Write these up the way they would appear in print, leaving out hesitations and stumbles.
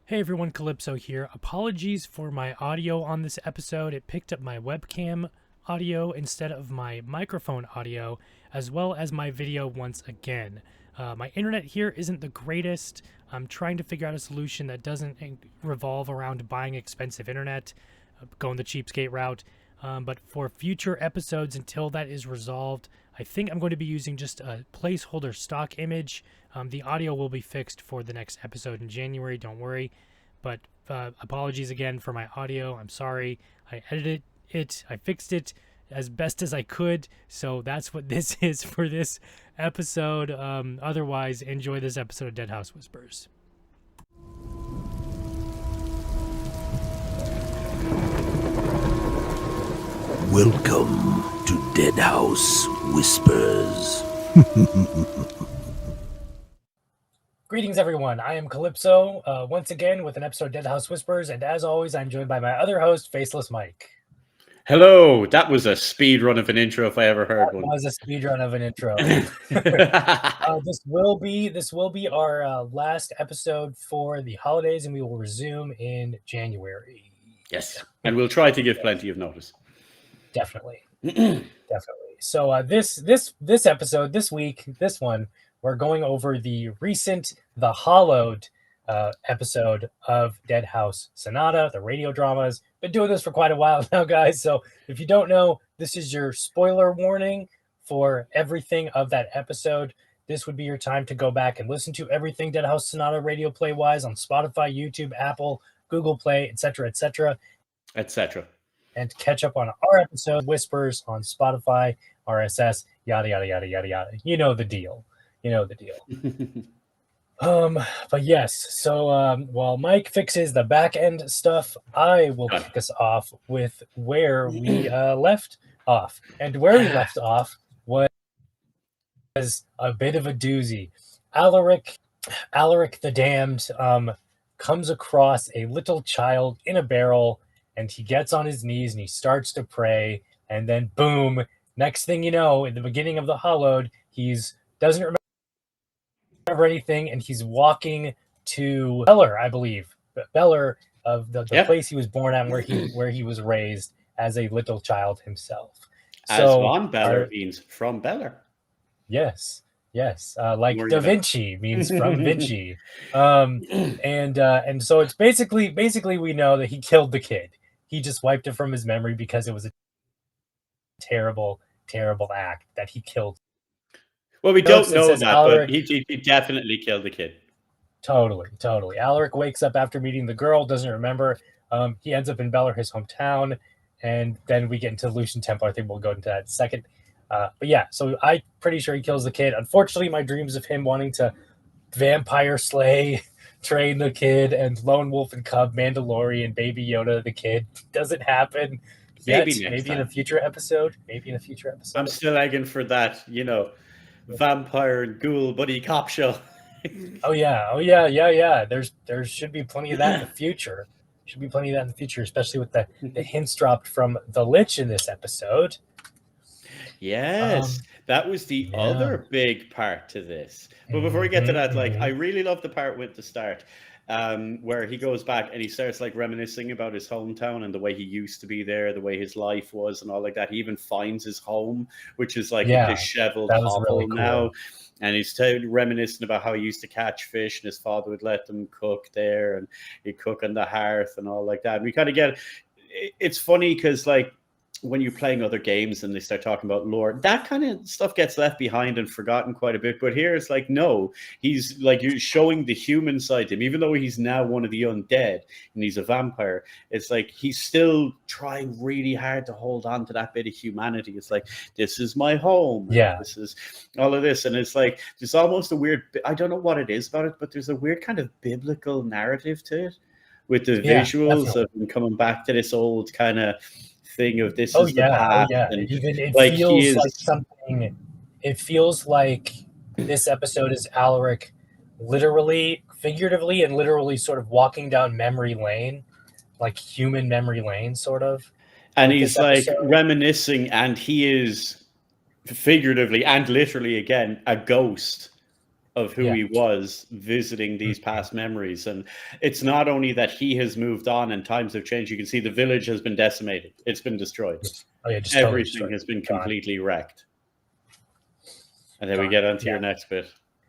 Hey everyone, Calypso here. Apologies for my audio on this episode. It picked up my webcam audio instead of my microphone audio, as well as my video once again. My internet here isn't the greatest. I'm trying to figure out a solution that doesn't revolve around buying expensive internet, going the cheapskate route. But for future episodes, until that is resolved, I think I'm going to be using just a placeholder stock image. The audio will be fixed for the next episode in January, don't worry. But apologies again for my audio. I'm sorry. I edited it. I fixed it as best as I could. So that's what this is for this episode. Otherwise, enjoy this episode of Deadhaus Whispers. Welcome to Deadhaus Whispers. Greetings, everyone. I am Calypso, once again with an episode of Deadhaus Whispers, and as always, I'm joined by my other host, Faceless Mike. Hello, that was a speed run of an intro if I ever heard one. That was a speed run of an intro. This will be our last episode for the holidays, and we will resume in January. Yes, and we'll try to give plenty of notice. Definitely. So this episode, this week, this one, we're going over the recent The Hallowed episode of Deadhaus Sonata, the radio dramas. Been doing this for quite a while now, guys. So if you don't know, this is your spoiler warning for everything of that episode. This would be your time to go back and listen to everything Deadhaus Sonata radio play wise on Spotify, YouTube, Apple, Google Play, etc., etc., etc. And catch up on our episode Whispers on Spotify, RSS, yada yada yada yada yada. You know the deal. But yes, so while Mike fixes the back end stuff, I will kick us off with where we left off. And where we left off was a bit of a doozy. Alaric the Damned comes across a little child in a barrel, and he gets on his knees and he starts to pray, and then boom, next thing you know, in the beginning of the Hallowed, doesn't remember anything, and he's walking to Beller, I believe. Beller of the place he was born at, where he was raised as a little child himself. As von Beller means from Beller. Yes. Like Da Vinci means from Vinci. And so it's basically we know that he killed the kid. He just wiped it from his memory because it was a terrible, terrible act that he killed. Well, we don't know that, Alaric, but he definitely killed the kid. Totally. Alaric wakes up after meeting the girl, doesn't remember. He ends up in Beller, his hometown, and then we get into Lucian Templar. I think we'll go into that in a second. But yeah, so I'm pretty sure he kills the kid. Unfortunately, my dreams of him wanting to vampire slay, train the kid, and Lone Wolf and Cub, Mandalorian, Baby Yoda, the kid, doesn't happen yet. Maybe in a future episode. I'm still egging for that, vampire and ghoul buddy cop show. Oh yeah. There should be plenty of that in the future. Especially with the hints dropped from the Lich in this episode. Yes, that was the other big part to this. But before we get to that, I really love the part with the start, where he goes back and he starts reminiscing about his hometown and the way he used to be there, the way his life was and all like that. He even finds his home, which is a disheveled hovel really cool now. And he's reminiscing about how he used to catch fish and his father would let them cook there and he'd cook on the hearth and all like that. And we kind of get it's funny because when you're playing other games and they start talking about lore, that kind of stuff gets left behind and forgotten quite a bit. But here it's no, he's you're showing the human side to him, even though he's now one of the undead and he's a vampire. It's he's still trying really hard to hold on to that bit of humanity. It's this is my home. Yeah. This is all of this. And it's there's almost a weird, I don't know what it is about it, but there's a weird kind of biblical narrative to it with the visuals definitely. of him coming back to this old kind of thing of this is the path. And even it feels like something. It feels like this episode is Alaric literally, figuratively, and literally sort of walking down memory lane, human memory lane, sort of. And he's reminiscing, and he is figuratively and literally again a ghost of who he was, visiting these past memories. And it's not only that he has moved on and times have changed. You can see the village has been decimated. It's been destroyed. Just everything has been completely wrecked. And then we get onto your next bit.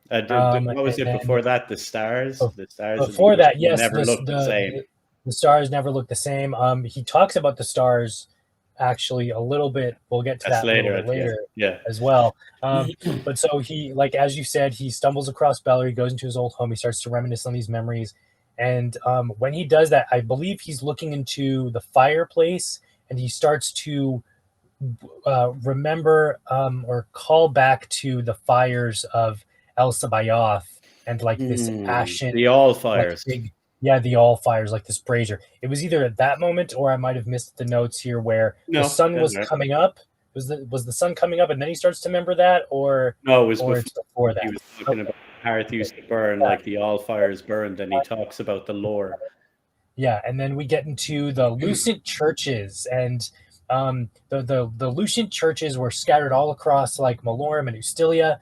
What was it before that? The stars? The stars before that, yes. Never looked the same. The stars never look the same. He talks about the stars actually a little bit. We'll get to that later as well. But so he, like, as you said, he stumbles across Beller. He goes into his old home. He starts to reminisce on these memories. And when he does that, I believe he's looking into the fireplace, and he starts to remember or call back to the fires of El Sabayoth and like this ashen, the all fires. The all fires, like this brazier. It was either at that moment, or I might have missed the notes here, where the sun was coming up. Was the sun coming up, and then he starts to remember that, or no? It was before that. He was talking about Hearth used to burn, like the all fires burned, and he talks about the lore. Yeah, and then we get into the Lucent churches, and the Lucent churches were scattered all across like Malorum and Ustilia,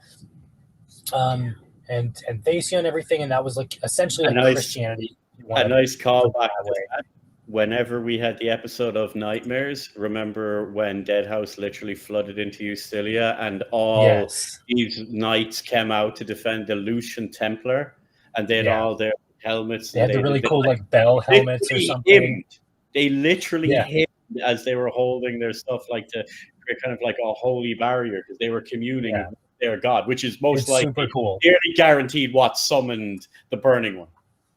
and Thacia and everything, and that was like essentially like Christianity. A nice callback to that. Whenever we had the episode of Nightmares, remember when Deadhaus literally flooded into Ustilia and all these knights came out to defend the Lucian Templar, and they had all their helmets. They had the really cool like bell helmets or something. They literally hymned as they were holding their stuff, like to create kind of like a holy barrier, because they were communing with their god, which is most likely super cool. Nearly guaranteed what summoned the burning one.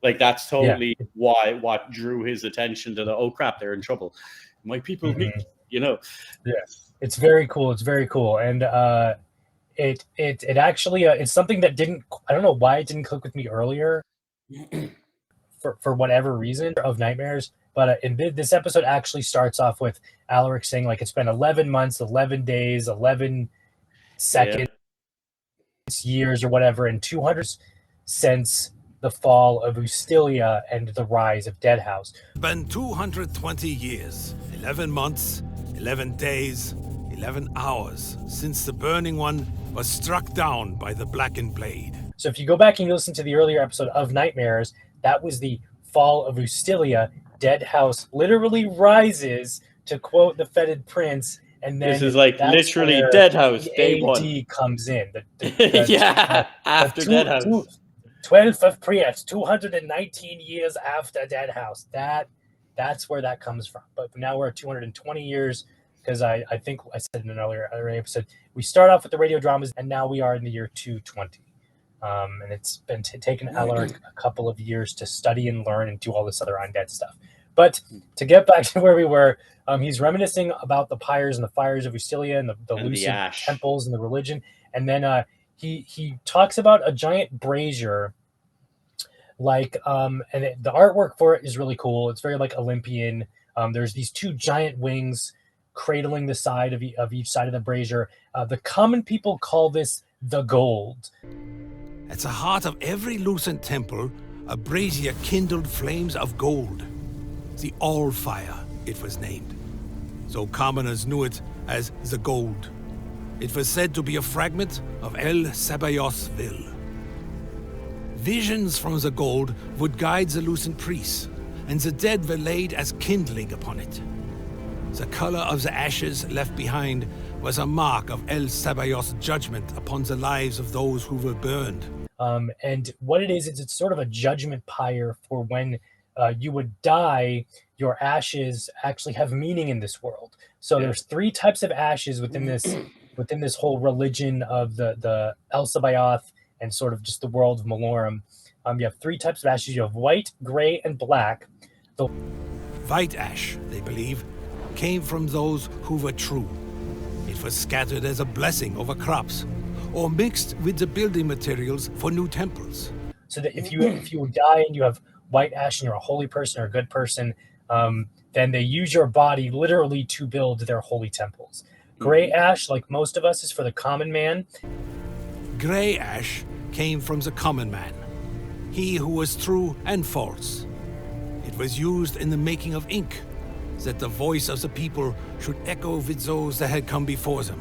Like that's totally what drew his attention to oh crap, they're in trouble. My people meet, It's very cool. It's very cool. And it actually it's something that I don't know why it didn't click with me earlier for whatever reason of Nightmares. But in this episode actually starts off with Alaric saying like it's been 11 months, 11 days, 11 seconds, years or whatever, and 200 since the fall of Ustilia and the rise of Deadhaus. It's been 220 years, 11 months, 11 days, 11 hours since the Burning One was struck down by the Blackened Blade. So if you go back and you listen to the earlier episode of Nightmares, that was the fall of Ustilia. Deadhaus literally rises, to quote the Fetid Prince, and then this is like literally Deadhaus day AD one comes in. After Deadhaus. 12th of Priat, 219 years after Deadhaus. That's where that comes from. But now we're at 220 years, because I think I said in an earlier episode, we start off with the radio dramas, and now we are in the year 220. And it's been taken Alaric a couple of years to study and learn and do all this other undead stuff. But to get back to where we were, he's reminiscing about the pyres and the fires of Ustilia and the Lucent temples and the religion. And then he talks about a giant brazier, like the artwork for it is really cool. It's very like Olympian. There's these two giant wings cradling the side of each side of the brazier. The common people call this the gold. At the heart of every Lucent temple, a brazier kindled flames of gold. The All-Fire, it was named. So commoners knew it as the Gold. It was said to be a fragment of El Sabayoth's will. Visions from the gold would guide the Lucent priests, and the dead were laid as kindling upon it. The color of the ashes left behind was a mark of El Sabayoth's judgment upon the lives of those who were burned. And what it is, it's sort of a judgment pyre for when you would die. Your ashes actually have meaning in this world. So there's three types of ashes within this whole religion of the El Sabayoth and sort of just the world of Malorum. You have three types of ashes. You have white, gray, and black. The white ash, they believe, came from those who were true. It was scattered as a blessing over crops, or mixed with the building materials for new temples. So that if you die and you have white ash and you're a holy person or a good person, then they use your body literally to build their holy temples. Gray ash, like most of us, is for the common man. Gray ash came from the common man, he who was true and false. It was used in the making of ink, that the voice of the people should echo with those that had come before them.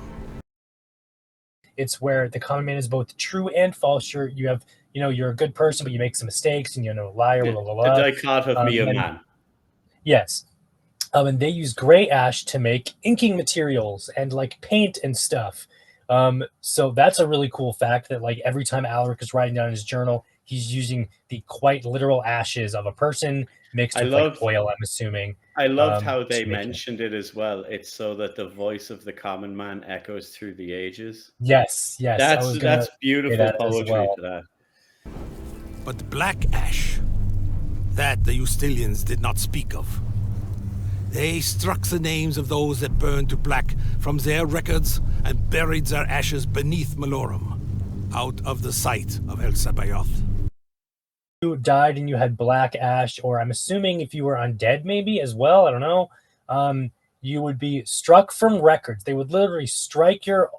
It's where the common man is both true and false. You're a good person, but you make some mistakes, and a liar. Blah, blah, blah, blah. The dichotomy of man. Yes. And they use gray ash to make inking materials and like paint and stuff. So that's a really cool fact that like every time Alaric is writing down in his journal, he's using the quite literal ashes of a person mixed with like oil, I'm assuming. I loved how they mentioned it as well. It's so that the voice of the common man echoes through the ages. Yes. That's beautiful poetry to that. But black ash, that the Eustilians did not speak of. They struck the names of those that burned to black from their records and buried their ashes beneath Malorum, out of the sight of El Sabaoth. You died and you had black ash, or I'm assuming if you were undead maybe as well, I don't know, you would be struck from records. They would literally strike your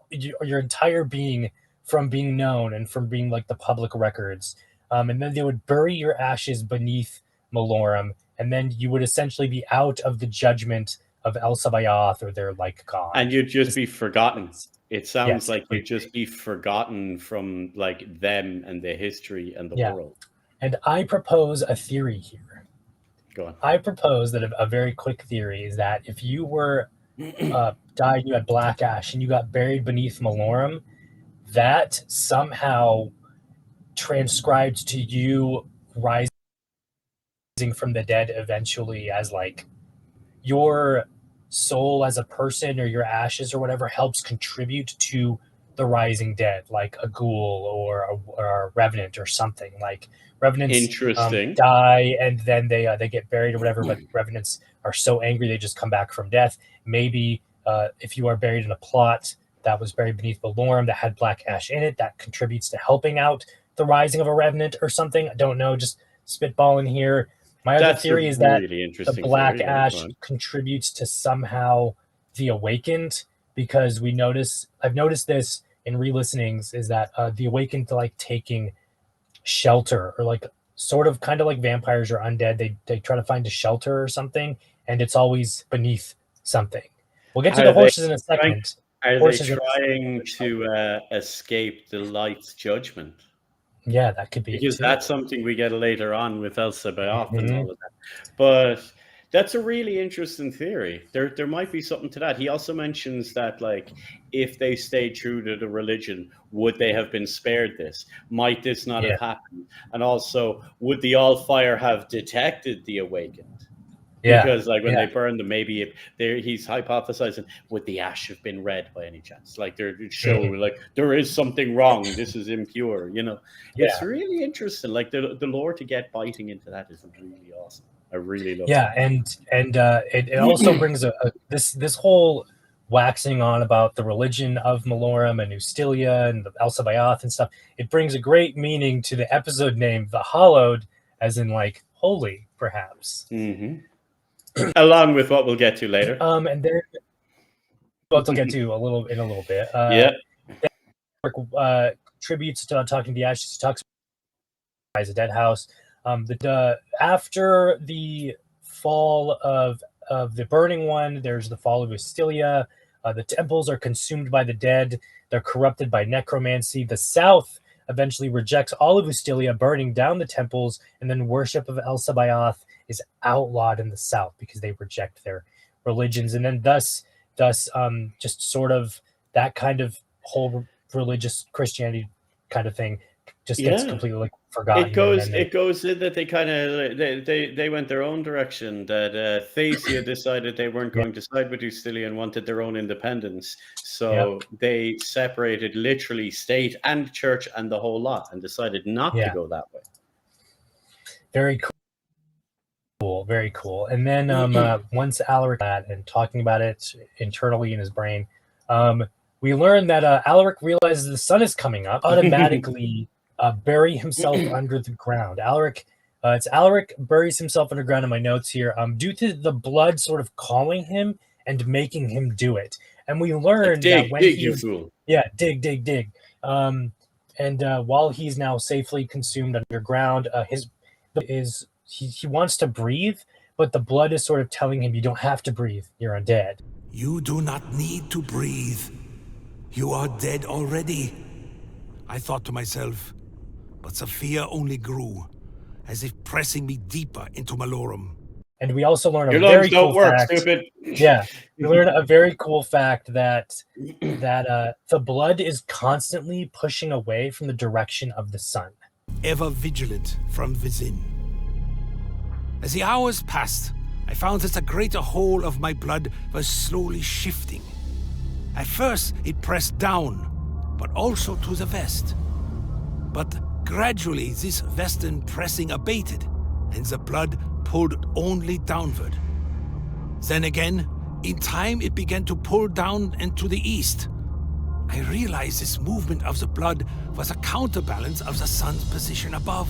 entire being from being known and from being like the public records. And then they would bury your ashes beneath Malorum, and then you would essentially be out of the judgment of El Sabaoth or their like god. And you'd just be forgotten. It sounds like you'd just be forgotten from like them and the history and the world. And I propose a theory here. Go on. I propose that a very quick theory is that if you were died, you had black ash, and you got buried beneath Malorum, that somehow transcribed to you rising from the dead eventually as like your soul as a person or your ashes or whatever helps contribute to the rising dead, like a ghoul or a revenant or something. Like revenants die and then they get buried or whatever, but revenants are so angry they just come back from death. Maybe if you are buried in a plot that was buried beneath Malorum that had black ash in it, that contributes to helping out the rising of a revenant or something. I don't know, just spitballing here. My other theory is that the black ash contributes to somehow the awakened, because I've noticed this in re-listenings, is that the awakened like taking shelter, or like sort of kind of like vampires or undead. They try to find a shelter or something, and it's always beneath something. We'll get to the horses in a second. Are they trying to escape the light's judgment? Yeah, that could be. Because that's something we get later on with El Sabaoth and all of that. But that's a really interesting theory. There might be something to that. He also mentions that, like, if they stayed true to the religion, would they have been spared this? Might this not have happened? And also, would the All-Fire have detected the awakened? Yeah, because like when they burned them, maybe he's hypothesizing, would the ash have been red by any chance? Like they're showing like there is something wrong. This is impure. It's really interesting. Like the lore to get biting into that is really awesome. I really love. Yeah, and it also brings this whole waxing on about the religion of Malorum and Eustilia and the El Sabaoth and stuff. It brings a great meaning to the episode name, the Hallowed, as in like holy, perhaps. Mm-hmm. Along with what we'll get to later. And then what we'll get to in a little bit. Tributes to Talking to the Ashes. He talks about the Deadhaus. After the fall of the Burning One, there's the fall of Eustilia. The temples are consumed by the dead. They're corrupted by necromancy. The South eventually rejects all of Eustilia, burning down the temples, and then worship of El Sabaoth is outlawed in the South because they reject their religions. And then thus just sort of that kind of whole religious Christianity kind of thing just gets completely like forgotten. It goes in that they kind of they went their own direction. That Thasia decided they weren't going to side with Eustilia and wanted their own independence, so they separated literally state and church and the whole lot, and decided not to go that way. Very cool. And then once Alaric and talking about it internally in his brain, we learn that Alaric realizes the sun is coming up, automatically bury himself under the ground. Alaric buries himself underground in my notes here, due to the blood sort of calling him and making him do it. And we learned that when dig. And while he's now safely consumed underground, he wants to breathe, but the blood is sort of telling him, you don't have to breathe, you're undead. You do not need to breathe. You are dead already, I thought to myself, but the fear only grew, as if pressing me deeper into Malorum. And we also learn a Your very lungs don't cool work, fact. stupid. Yeah, we learn a very cool fact that the blood is constantly pushing away from the direction of the sun. Ever vigilant from within. As the hours passed, I found that the greater whole of my blood was slowly shifting. At first, it pressed down, but also to the west. But gradually, this western pressing abated, and the blood pulled only downward. Then again, in time, it began to pull down and to the east. I realized this movement of the blood was a counterbalance of the sun's position above,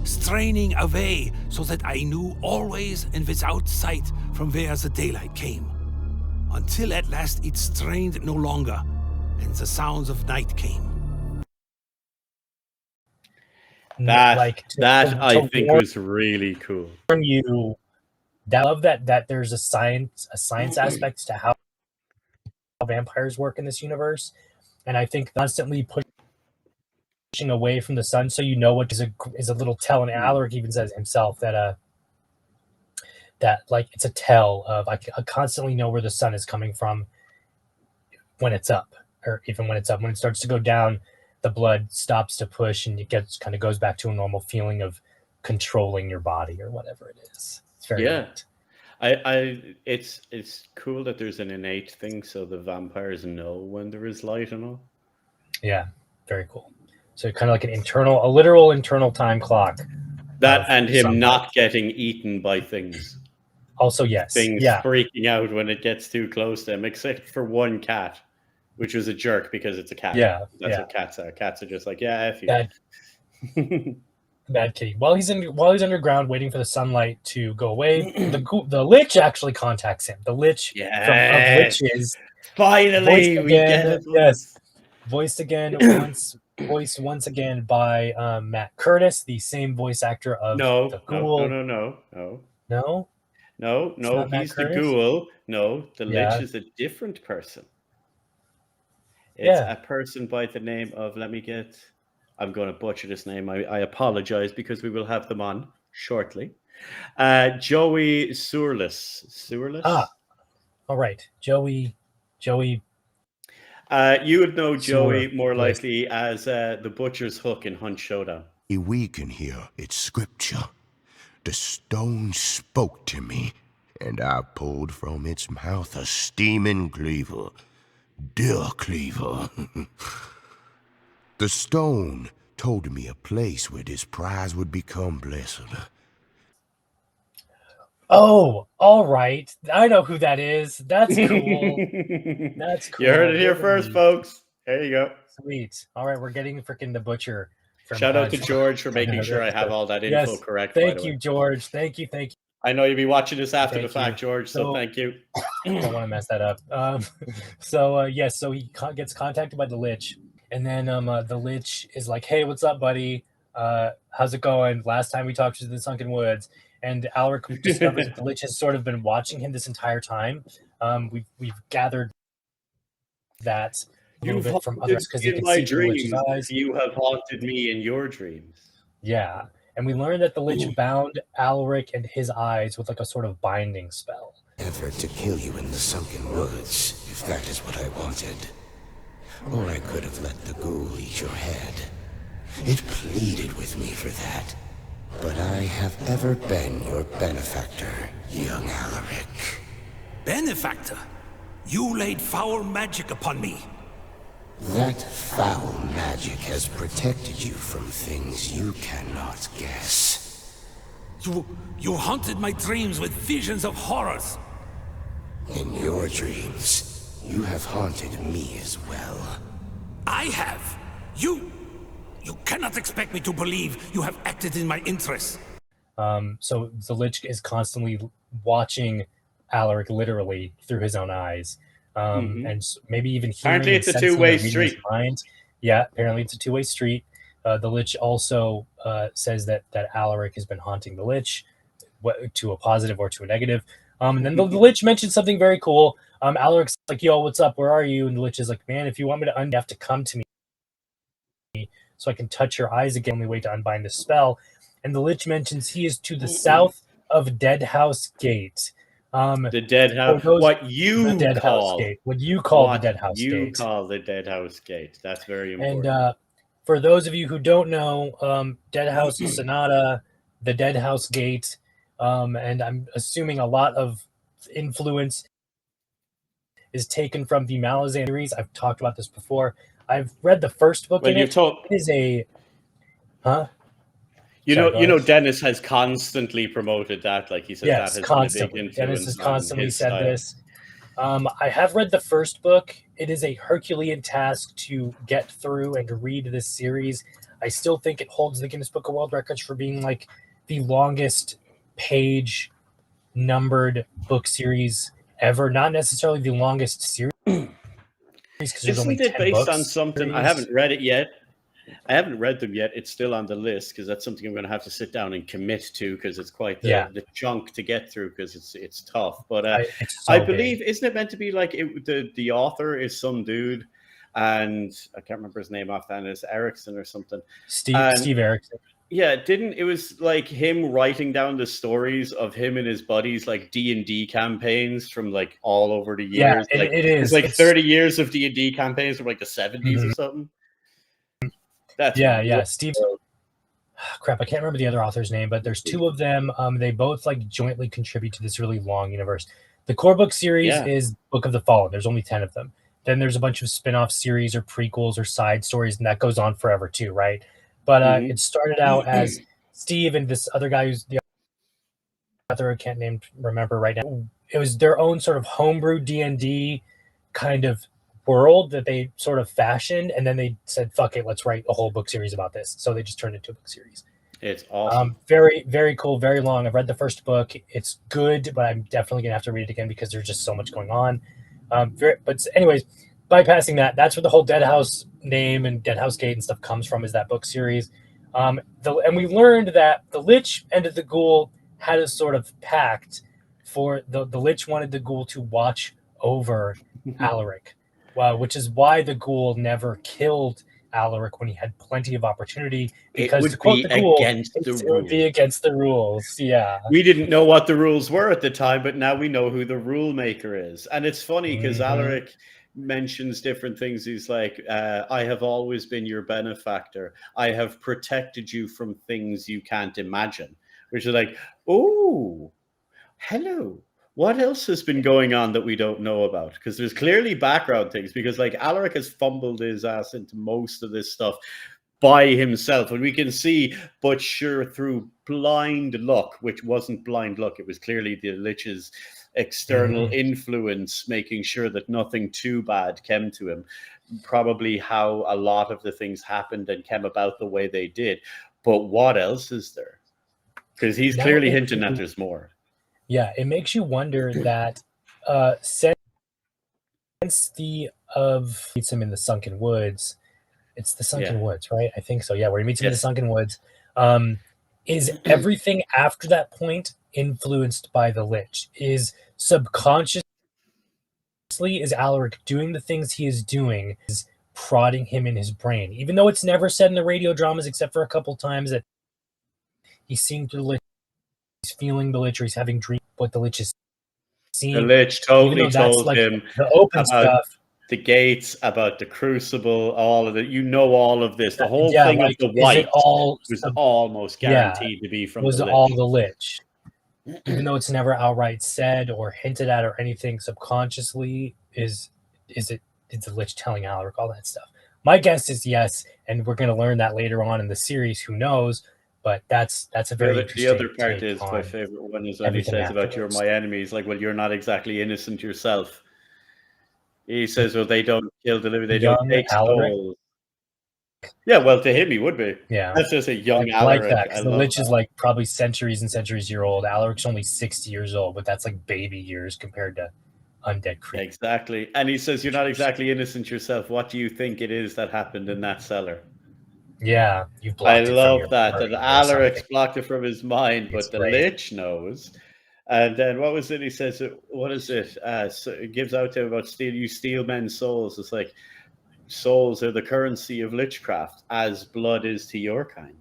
straining away so that I knew always and without sight from where the daylight came. Until at last it strained no longer, and the sounds of night came. That I think warn was really cool. you. I love that there's a science aspect to how vampires work in this universe, and I think constantly pushing away from the sun, so you know what is a little tell. And Alaric even says himself that like it's a tell of I constantly know where the sun is coming from when it's up, or even when it's up. When it starts to go down, the blood stops to push, and it kind of goes back to a normal feeling of controlling your body or whatever it is. It's very neat. It's cool that there's an innate thing, so the vampires know when there is light and all. Yeah, very cool. So kind of like a literal internal time clock. That and him not getting eaten by things. Also, yes. Things freaking out when it gets too close to him, except for one cat, which was a jerk because it's a cat. Yeah. That's what cats are. Cats are just like, yeah, F you. Bad kitty. While he's underground waiting for the sunlight to go away, the Lich actually contacts him. The Lich from of Liches. Finally, we get it. Yes. Voiced once again by Matt Curtis, the same voice actor of the Ghoul. No, he's the Ghoul. No, the Lich is a different person. It's a person by the name of, I'm going to butcher this name. I apologize, because we will have them on shortly. Joey Surlis. All right. Joey. You would know Joey more likely as the Butcher's Hook in Hunt Showdown. We can hear its scripture. The stone spoke to me, and I pulled from its mouth a steaming cleaver. Dear cleaver. The stone told me a place where this prize would become blessed. Oh, all right. I know who that is. That's cool. That's cool. You heard it here first, folks. There you go. Sweet. All right, we're getting freaking the Butcher. Shout out to George for making sure I have all that info correct. Thank you, George. Thank you. I know you'll be watching this after the fact, George, so thank you. Don't want to mess that up. So he gets contacted by the Lich, and then the Lich is like, hey, what's up, buddy? How's it going? Last time we talked to the Sunken Woods, and Alaric discovers that the Lich has sort of been watching him this entire time. We've gathered that a little bit from others, because you can see through the Lich's eyes. You have haunted me in your dreams. Yeah. And we learned that the Lich bound Alaric and his eyes with like a sort of binding spell. Effort to kill you in the Sunken Woods, if that is what I wanted. Or I could have let the ghoul eat your head. It pleaded with me for that. But I have ever been your benefactor, young Alaric. Benefactor? You laid foul magic upon me. That foul magic has protected you from things you cannot guess. You haunted my dreams with visions of horrors. In your dreams, you have haunted me as well. I have? You cannot expect me to believe you have acted in my interests. So the Lich is constantly watching Alaric literally through his own eyes. And maybe even hearing. Apparently it's a two-way street. Yeah, apparently it's a two-way street. The Lich also says that Alaric has been haunting the Lich, to a positive or to a negative. And then the Lich mentioned something very cool. Alaric's like, yo, what's up? Where are you? And the Lich is like, man, if you want me to you have to come to me so I can touch your eyes again. Only way to unbind the spell. And the Lich mentions he is to the south of Deadhaus Gate. The Deadhaus, what you call Gate. What you call the Deadhaus Gate. You call the Deadhaus Gate. That's very important. And for those of you who don't know, Deadhaus Sonata, the Deadhaus Gate, and I'm assuming a lot of influence is taken from the Malazan series. I've talked about this before. I've read the first book in it. It is a... Huh? You know, Dennis has constantly promoted that. Like he says, yes, that has constantly. been a big influence. Dennis has constantly said style. this. I have read the first book. It is a Herculean task to get through and to read this series. I still think it holds the Guinness Book of World Records for being like the longest page numbered book series ever. Not necessarily the longest series. Isn't it based on something? I haven't read it yet. I haven't read them yet. It's still on the list because that's something I'm going to have to sit down and commit to because it's quite the chunk to get through because it's tough. But I believe, isn't it meant to be like the author is some dude, and I can't remember his name offhand. It's Erickson or something. Steve Erickson. Yeah, it was like him writing down the stories of him and his buddies, like D&D campaigns from like all over the years. Yeah, like, it is. It's like 30 years of D&D campaigns from like the 70s or something. Yeah. Steve. Crap, I can't remember the other author's name, but there's two of them. They both like jointly contribute to this really long universe. The core book series is Book of the Fallen. There's only 10 of them. Then there's a bunch of spin-off series or prequels or side stories, and that goes on forever too, right? But it started out as Steve and this other guy who's the other I can't remember right now. It was their own sort of homebrew D&D kind of world that they sort of fashioned, and then they said, fuck it, let's write a whole book series about this. So they just turned it into a book series. It's awesome. Very, very cool, very long. I've read the first book. It's good, but I'm definitely going to have to read it again because there's just so much going on. But anyways, bypassing that, that's where the whole Deadhaus name and Deadhaus Gate and stuff comes from, is that book series. And we learned that the Lich and the Ghoul had a sort of pact for the Lich wanted the Ghoul to watch over Alaric. Which is why the Ghoul never killed Alaric when he had plenty of opportunity. Because it would be against the rules. Yeah. We didn't know what the rules were at the time, but now we know who the rule maker is. And it's funny because Alaric mentions different things. He's like, I have always been your benefactor. I have protected you from things you can't imagine. Which is like, oh, hello. What else has been going on that we don't know about? Because there's clearly background things. Because like Alaric has fumbled his ass into most of this stuff by himself, and we can see, but sure, through blind luck, which wasn't blind luck. It was clearly the Lich's external influence, making sure that nothing too bad came to him. Probably how a lot of the things happened and came about the way they did. But what else is there? Because he's clearly hinting that there's more. Yeah, it makes you wonder that since meets him in the Sunken Woods, it's the Sunken Woods, right? I think so. Yeah, where he meets him in the Sunken Woods. Is everything after that point influenced by the Lich? Is subconsciously, is Alaric doing the things he is doing, is prodding him in his brain? Even though it's never said in the radio dramas, except for a couple times that he's seeing through the Lich. He's feeling the Lich, or he's having dreams what the Lich is seeing. The Lich totally told like him the open about stuff, the gates, about the Crucible, all of it. You know all of this. The whole thing of the white was almost guaranteed to be from the Lich. All the Lich. Even though it's never outright said or hinted at or anything, subconsciously is the Lich telling Alaric all that stuff? My guess is yes, and we're going to learn that later on in the series. Who knows? But that's a very interesting. The other part is my favorite one is when he says about you're my enemy. He's like, well, you're not exactly innocent yourself. He says, well, they don't kill, deliver, they don't take souls. Yeah, well, to him, he would be. Yeah, that's just a young Alaric. Like that, because the Lich is like probably centuries and centuries year old. Alaric's only 60 years old, but that's like baby years compared to undead creatures. Exactly, and he says, you're not exactly innocent yourself. What do you think it is that happened in that cellar? Yeah, I love that. And Alaric's blocked it from his mind, but the Lich knows. And then what was it? He says, "What is it?" So it gives out to him about you steal men's souls. It's like souls are the currency of lichcraft, as blood is to your kind.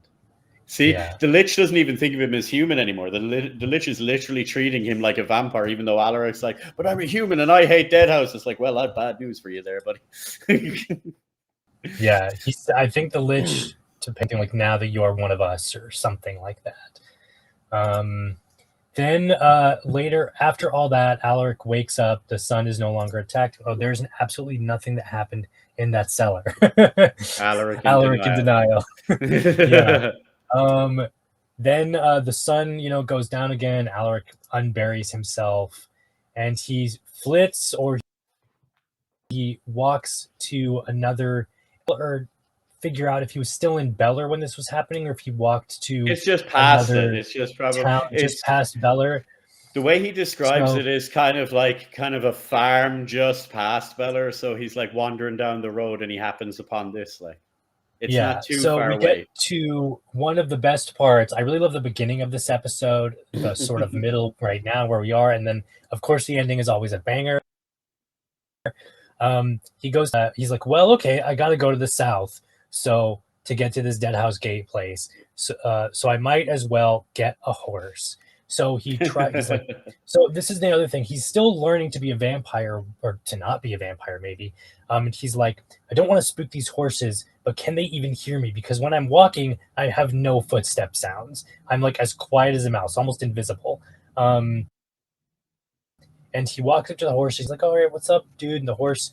See, the Lich doesn't even think of him as human anymore. The Lich is literally treating him like a vampire, even though Alaric's like, "But I'm a human and I hate Deadhaus." It's like, well, I have bad news for you there, buddy. Yeah, I think the Lich depicting like, now that you are one of us, or something like that. Then later, after all that, Alaric wakes up. The sun is no longer attacked. Oh, there's absolutely nothing that happened in that cellar. Alaric in denial. Yeah. Then the sun, goes down again. Alaric unburies himself, and he flits, or he walks to another, or figure out if he was still in Beller when this was happening, or if he walked to. It's just past it. It's just probably just past Beller. The way he describes it is kind of a farm just past Beller. So he's like wandering down the road and he happens upon this. Like, it's not too far away. So we get to one of the best parts. I really love the beginning of this episode, the sort of middle right now where we are. And then, of course, the ending is always a banger. He goes, he's like, well, okay, I got to go to the south. So to get to this Deadhaus Gate place. So I might as well get a horse. So he tries. So this is the other thing. He's still learning to be a vampire, or to not be a vampire, maybe. And he's like, I don't want to spook these horses, but can they even hear me? Because when I'm walking, I have no footstep sounds. I'm like as quiet as a mouse, almost invisible. And he walks up to the horse. He's like, all right, what's up, dude? And the horse,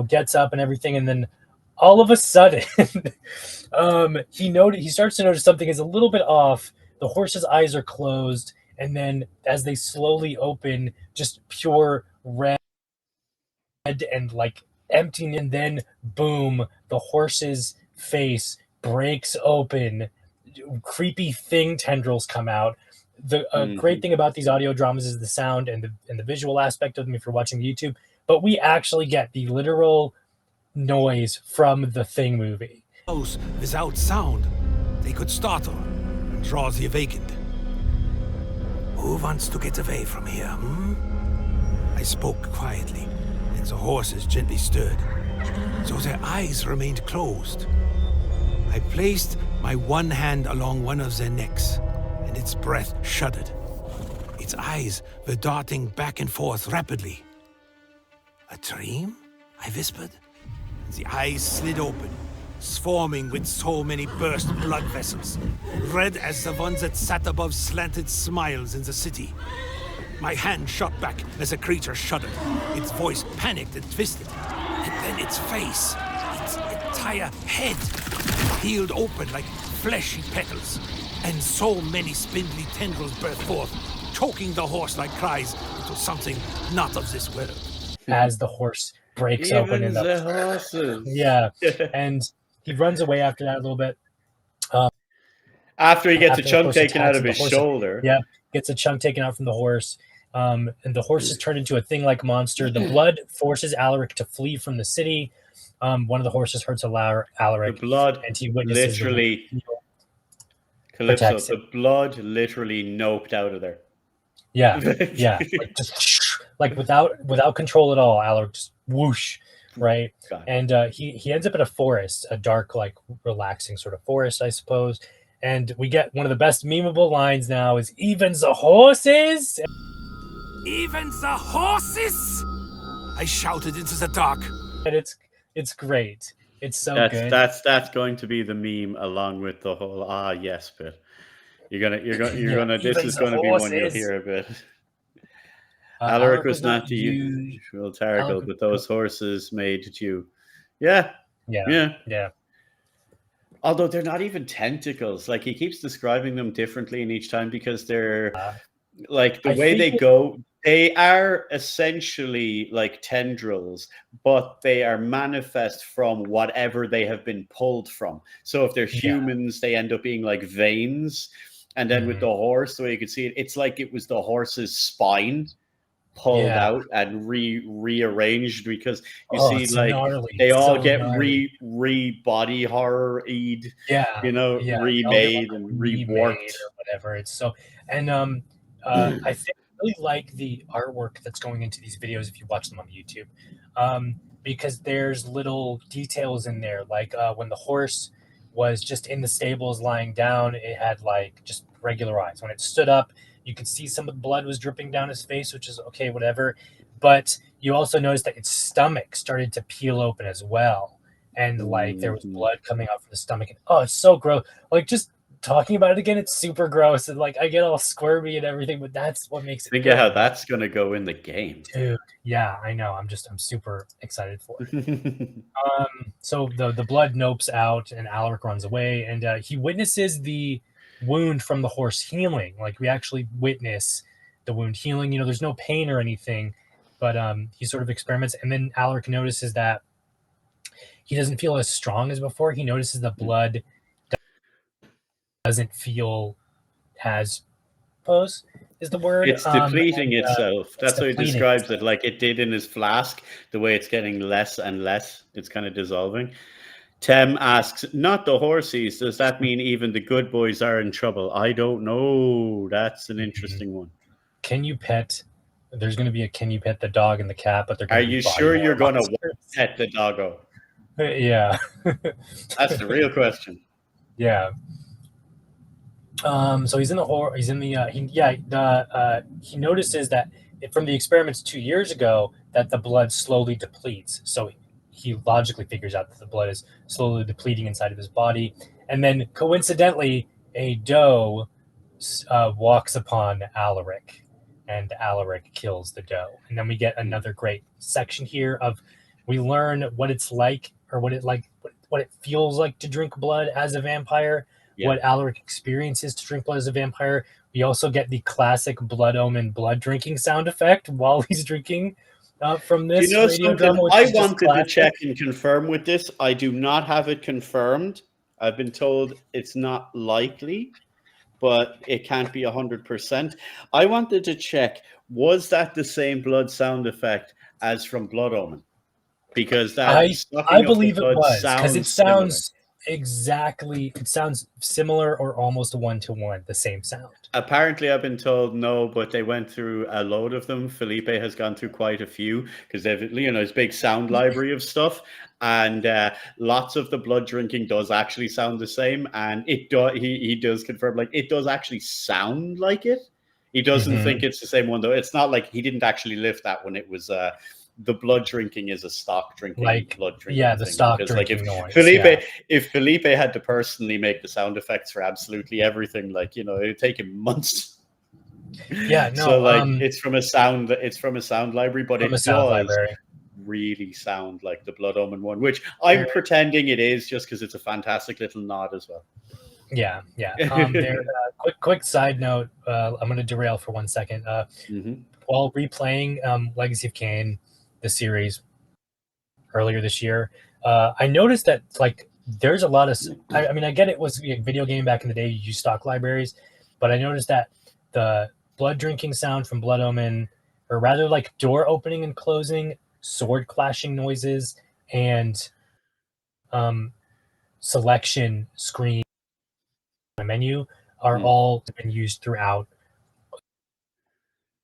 gets up and everything. And then all of a sudden, he starts to notice something is a little bit off. The horse's eyes are closed. And then as they slowly open, just pure red and like emptying, and then boom, the horse's face breaks open. Creepy thing tendrils come out. The great thing about these audio dramas is the sound and the visual aspect of them if you're watching YouTube. But we actually get the literal noise from the Thing movie. Without sound, they could startle and draw the awakened. Who wants to get away from here, I spoke quietly, and the horses gently stirred, so their eyes remained closed. I placed my one hand along one of their necks, and its breath shuddered. Its eyes were darting back and forth rapidly. A dream? I whispered. The eyes slid open, swarming with so many burst blood vessels, red as the ones that sat above slanted smiles in the city. My hand shot back as the creature shuddered. Its voice panicked and twisted. And then its face, its entire head, peeled open like fleshy petals. And so many spindly tendrils burst forth, choking the horse-like cries into something not of this world. As the horse breaks open in the horses. Yeah. And he runs away after that a little bit. After he gets a chunk taken out of his shoulder. Yeah, gets a chunk taken out from the horse. And the horse is turned into a thing-like monster. The blood forces Alaric to flee from the city. One of the horses hurts Alaric. The blood and he witnesses literally... Calypso, the blood literally noped out of there. Yeah, yeah. Like, just, like without control at all, Alaric just whoosh, right? And he ends up in a forest, a dark, like relaxing sort of forest, I suppose. And we get one of the best memeable lines now is even the horses. Even the horses! I shouted into the dark. And it's great. It's so good. That's going to be the meme along with the whole yes bit. You're gonna this is going to be one you'll hear a bit. Alaric was not the usual target, but those horses made you. Yeah. Although they're not even tentacles. Like, he keeps describing them differently in each time because they're like the way they go. They are essentially like tendrils, but they are manifest from whatever they have been pulled from. So if they're humans, they end up being like veins. And then with the horse, the way you can see it, it's like it was the horse's spine pulled out and rearranged, because you see like gnarly. They all get body horror-ed, remade and reworked or whatever. It's so, and I think really like the artwork that's going into these videos if you watch them on YouTube, because there's little details in there, like when the horse was just in the stables lying down, it had like just regular eyes. When it stood up, you could see some of the blood was dripping down his face, which is okay, whatever. But you also noticed that its stomach started to peel open as well, and like there was blood coming out from the stomach. And, oh, it's so gross! Like just talking about it again, it's super gross, and like I get all squirmy and everything. But that's what makes it. Think of how that's gonna go in the game, dude. Yeah, I know. I'm super excited for it. So the blood nopes out, and Alaric runs away, and he witnesses the wound from the horse healing. Like we actually witness the wound healing. You know, there's no pain or anything, but he sort of experiments, and then Alaric notices that he doesn't feel as strong as before. He notices the blood doesn't feel as pose is the word. It's depleting itself. That's how he describes itself. it, like it did in his flask. The way it's getting less and less, it's kind of dissolving. Tem asks, not the horsies. Does that mean even the good boys are in trouble? I don't know. That's an interesting one. Can you pet? There's going to be a can you pet the dog and the cat, but they're going Are you sure you're going to pet the doggo? Yeah. That's the real question. Yeah. So he's in the he notices that from the experiments 2 years ago that the blood slowly depletes. So he logically figures out that the blood is slowly depleting inside of his body. And then coincidentally, a doe walks upon Alaric, and Alaric kills the doe. And then we get another great section here of we learn what it's like, or what it feels like to drink blood as a vampire. Yeah. What Alaric experiences to drink blood as a vampire. We also get the classic Blood Omen blood drinking sound effect while he's drinking from this. You know something? I wanted to check and confirm with this. I do not have it confirmed. I've been told it's not likely, but it can't be 100%. I wanted to check, was that the same blood sound effect as from Blood Omen? Because that I believe it was, because it sounds exactly, it sounds similar or almost one-to-one, the same sound. Apparently I've been told no, but they went through a load of them. Felipe has gone through quite a few because they've, you know, his big sound library of stuff, and lots of the blood drinking does actually sound the same, and it does, he does confirm, like, it does actually sound like it. He doesn't think it's the same one though. It's not like he didn't actually lift that when it was the blood drinking is a stock drinking, like blood drinking. Yeah, the thing. stock because, drinking like, noise. If Felipe had to personally make the sound effects for absolutely everything, like, you know, it would take him months. Yeah, no. So like it's from a sound library, but it does really sound like the Blood Omen one, which I'm pretending it is just because it's a fantastic little nod as well. Yeah, yeah. Quick side note. I'm going to derail for 1 second. While replaying Legacy of Kain, the series earlier this year, I noticed that like there's a lot of. I mean, I get it was a video game back in the day. You use stock libraries, but I noticed that the blood drinking sound from Blood Omen, or rather like door opening and closing, sword clashing noises, and selection screen menu are all been used throughout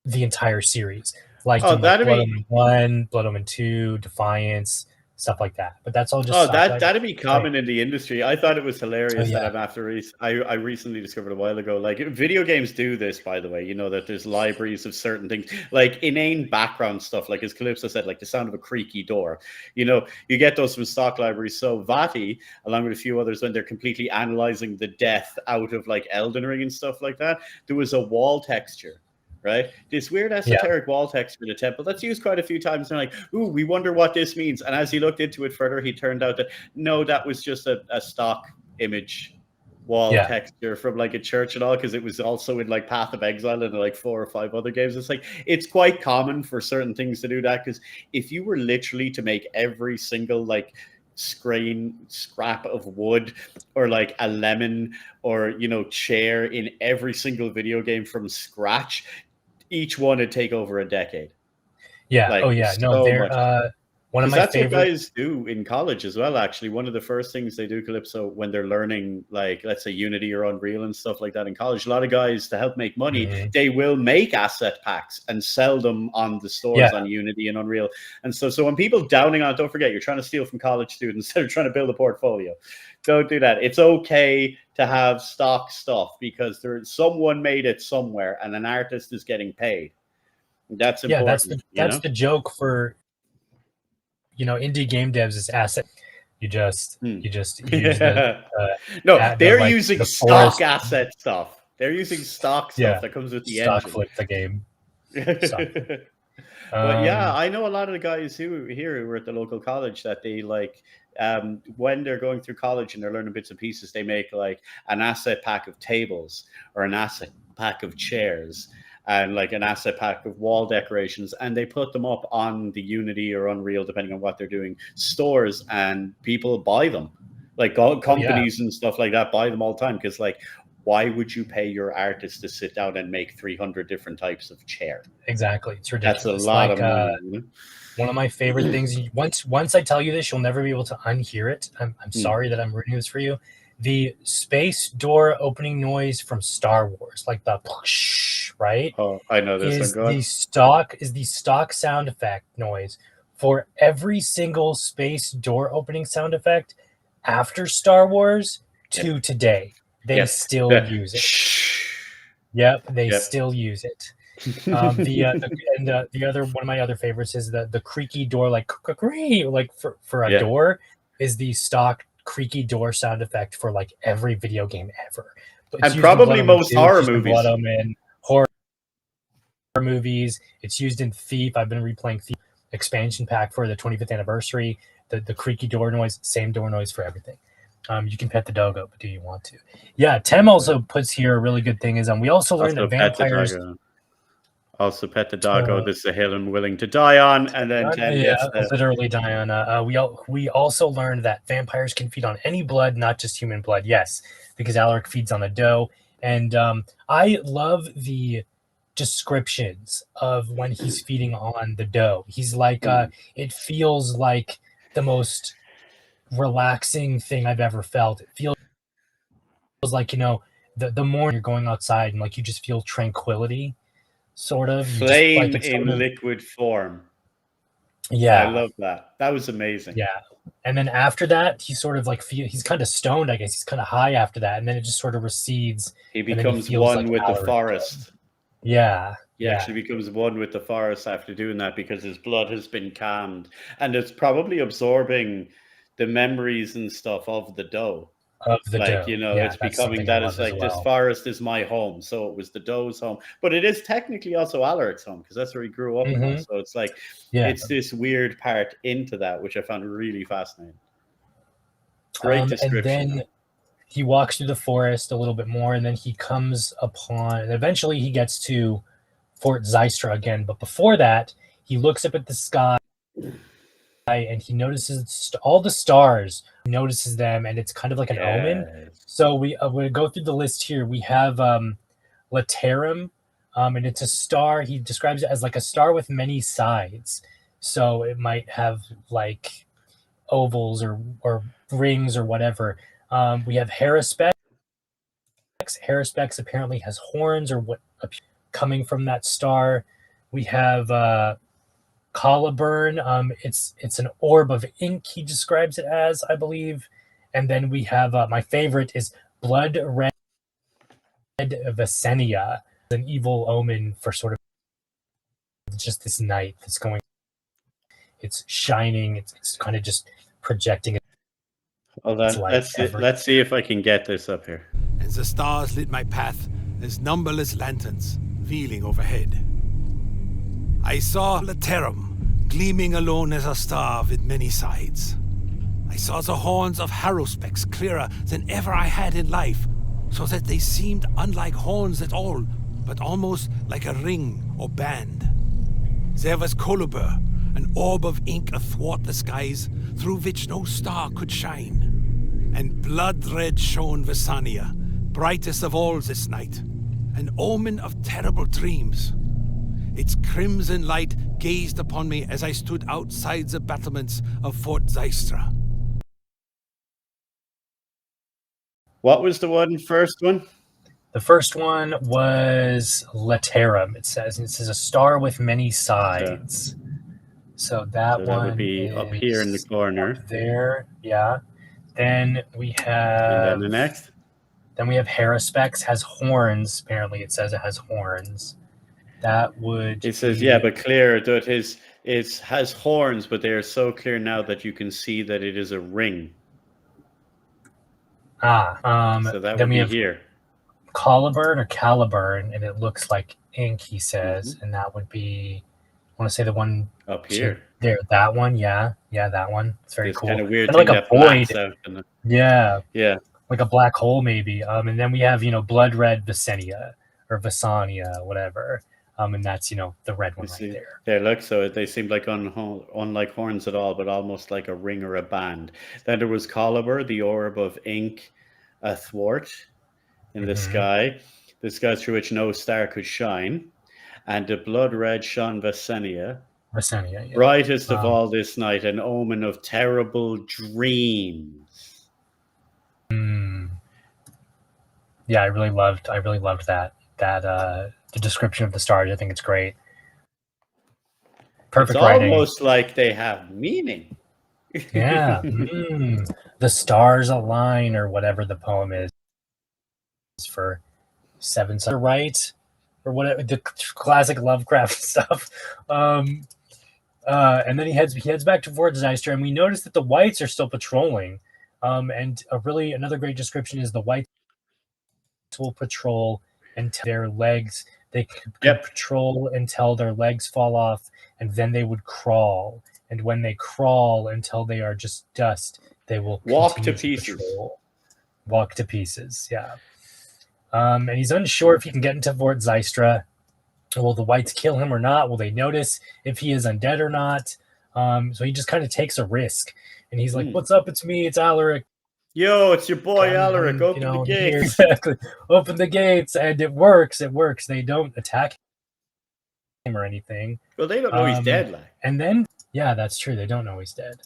the entire series. Like, Blood Omen 1, Blood Omen 2, Defiance, stuff like that. But that's all just that'd be common in the industry. I thought it was hilarious that I'm after I recently discovered a while ago, like, video games do this, by the way, you know, that there's libraries of certain things, like inane background stuff, like as Calypso said, like the sound of a creaky door, you know, you get those from stock libraries. So Vati, along with a few others, when they're completely analyzing the death out of like Elden Ring and stuff like that, there was a wall texture, right? This weird esoteric wall text for the temple that's used quite a few times. And like, ooh, we wonder what this means. And as he looked into it further, he turned out that no, that was just a stock image wall texture from like a church and all, because it was also in like Path of Exile and like 4 or 5 other games. It's like, it's quite common for certain things to do that, because if you were literally to make every single like scrap of wood or like a lemon or, you know, chair in every single video game from scratch, each one would take over a decade. Yeah. Like, no, they're One of Because my that's favorite. what guys do in college as well, actually. One of the first things they do, Calypso, when they're learning, like, let's say Unity or Unreal and stuff like that in college, a lot of guys, to help make money, they will make asset packs and sell them on the stores on Unity and Unreal. And so when people downing on it, don't forget, you're trying to steal from college students instead of trying to build a portfolio. Don't do that. It's okay to have stock stuff because someone made it somewhere and an artist is getting paid. That's important. That's the joke for indie game devs is asset. You just use the they're using stock asset stuff. They're using stock stuff that comes with the stock engine. flip the game. But yeah, I know a lot of the guys who were at the local college that they like when they're going through college and they're learning bits and pieces, they make like an asset pack of tables or an asset pack of chairs and like an asset pack of wall decorations, and they put them up on the Unity or Unreal, depending on what they're doing, stores, and people buy them. Like companies and stuff like that buy them all the time because, like, why would you pay your artist to sit down and make 300 different types of chair? Exactly. It's ridiculous. That's a lot of money. You know? One of my favorite things, once I tell you this, you'll never be able to unhear it. I'm sorry that I'm ruining this for you. The space door opening noise from Star Wars, like the push, right? Oh, I know this. Is the stock sound effect noise for every single space door opening sound effect after Star Wars to today. They still use it. Yep, they still use it. The other one of my other favorites is the creaky door, like for a door, is the stock creaky door sound effect for like every video game ever. And probably most horror movies. Blood Omen, horror movies. It's used in Thief. I've been replaying Thief expansion pack for the 25th anniversary. The creaky door noise, same door noise for everything. You can pet the doggo, but do you want to? Yeah, Tem also puts here a really good thing is we also learned that vampires. Also pet the doggo. This is a hill I'm willing to die on, and then literally die on. We also learned that vampires can feed on any blood, not just human blood. Yes, because Alaric feeds on the dough, and I love the descriptions of when he's feeding on the dough. He's like, it feels like the most relaxing thing I've ever felt. It feels like the more you're going outside and like you just feel tranquility. Sort of flame in liquid form. Yeah, I love that. That was amazing. Yeah, and then after that, he sort of like he's kind of stoned. I guess he's kind of high after that, and then it just sort of recedes. He becomes one with the forest. Yeah, he actually becomes one with the forest after doing that because his blood has been calmed, and it's probably absorbing the memories and stuff of the dough. Of the dough. It's becoming that is like this forest is my home. So it was the doe's home, but it is technically also Alaric's home because that's where he grew up. So it's like it's this weird part into that, which I found really fascinating. Great description. And then he walks through the forest a little bit more, and then he comes upon. And eventually, he gets to Fort Zystra again. But before that, he looks up at the sky. And he notices all the stars. He notices them, and it's kind of like an omen. So we go through the list here. We have Laterum, and it's a star. He describes it as like a star with many sides. So it might have like ovals or rings or whatever. We have Haruspex. Haruspex apparently has horns or what coming from that star. We have Coliburn, it's an orb of ink, he describes it as, I believe. And then we have my favorite is Blood Red Visenia, an evil omen for sort of just this night that's going. It's shining. It's kind of just projecting. Hold on, let's see if I can get this up here. And the stars lit my path as numberless lanterns wheeling overhead. I saw Laterum, gleaming alone as a star with many sides. I saw the horns of Haruspex clearer than ever I had in life, so that they seemed unlike horns at all, but almost like a ring or band. There was Colubur, an orb of ink athwart the skies, through which no star could shine. And blood-red shone Visania, brightest of all this night, an omen of terrible dreams. Its crimson light gazed upon me as I stood outside the battlements of Fort Zystra. What was the first one? The first one was Laterum. It says a star with many sides. So that would be up here in the corner. Up there, yeah. Then we have. And then the next. Then we have Haruspex, has horns. Apparently, it says it has horns. That would. It says, yeah, but clear that it has horns, but they are so clear now that you can see that it is a ring. So that would be here. Caliburn or Caliburn, and it looks like ink, he says, and that would be, I want to say the one up here. There, that one, yeah, that one. It's very cool. Kind of weird, like a void. Yeah, like a black hole maybe. And then we have blood red Visenia or Visania, whatever. And that's the red one right there. There, look, so they seem like unlike horns at all, but almost like a ring or a band. Then there was Caliber, the orb of ink athwart in the sky through which no star could shine, and the blood red shone Visenia, yeah. Brightest of all this night, an omen of terrible dreams. Yeah, I really loved that the description of the stars. I think it's great. Perfect writing. Almost like they have meaning. Yeah. The stars align, or whatever the poem is for 7 right, or whatever, the classic Lovecraft stuff. And then he heads back to Fort Zystra, and we notice that the whites are still patrolling. And another great description is the whites will patrol until their legs. They could patrol until their legs fall off, and then they would crawl. And when they crawl until they are just dust, they will walk to pieces. Walk to pieces, yeah. And he's unsure if he can get into Fort Zystra. Will the whites kill him or not? Will they notice if he is undead or not? So he just kind of takes a risk. And he's like, "What's up? It's me. It's Alaric. Yo, it's your boy Alaric. Open the gates." Exactly. Open the gates. And it works. They don't attack him or anything. Well, they don't know he's dead. And then, yeah, that's true. They don't know he's dead.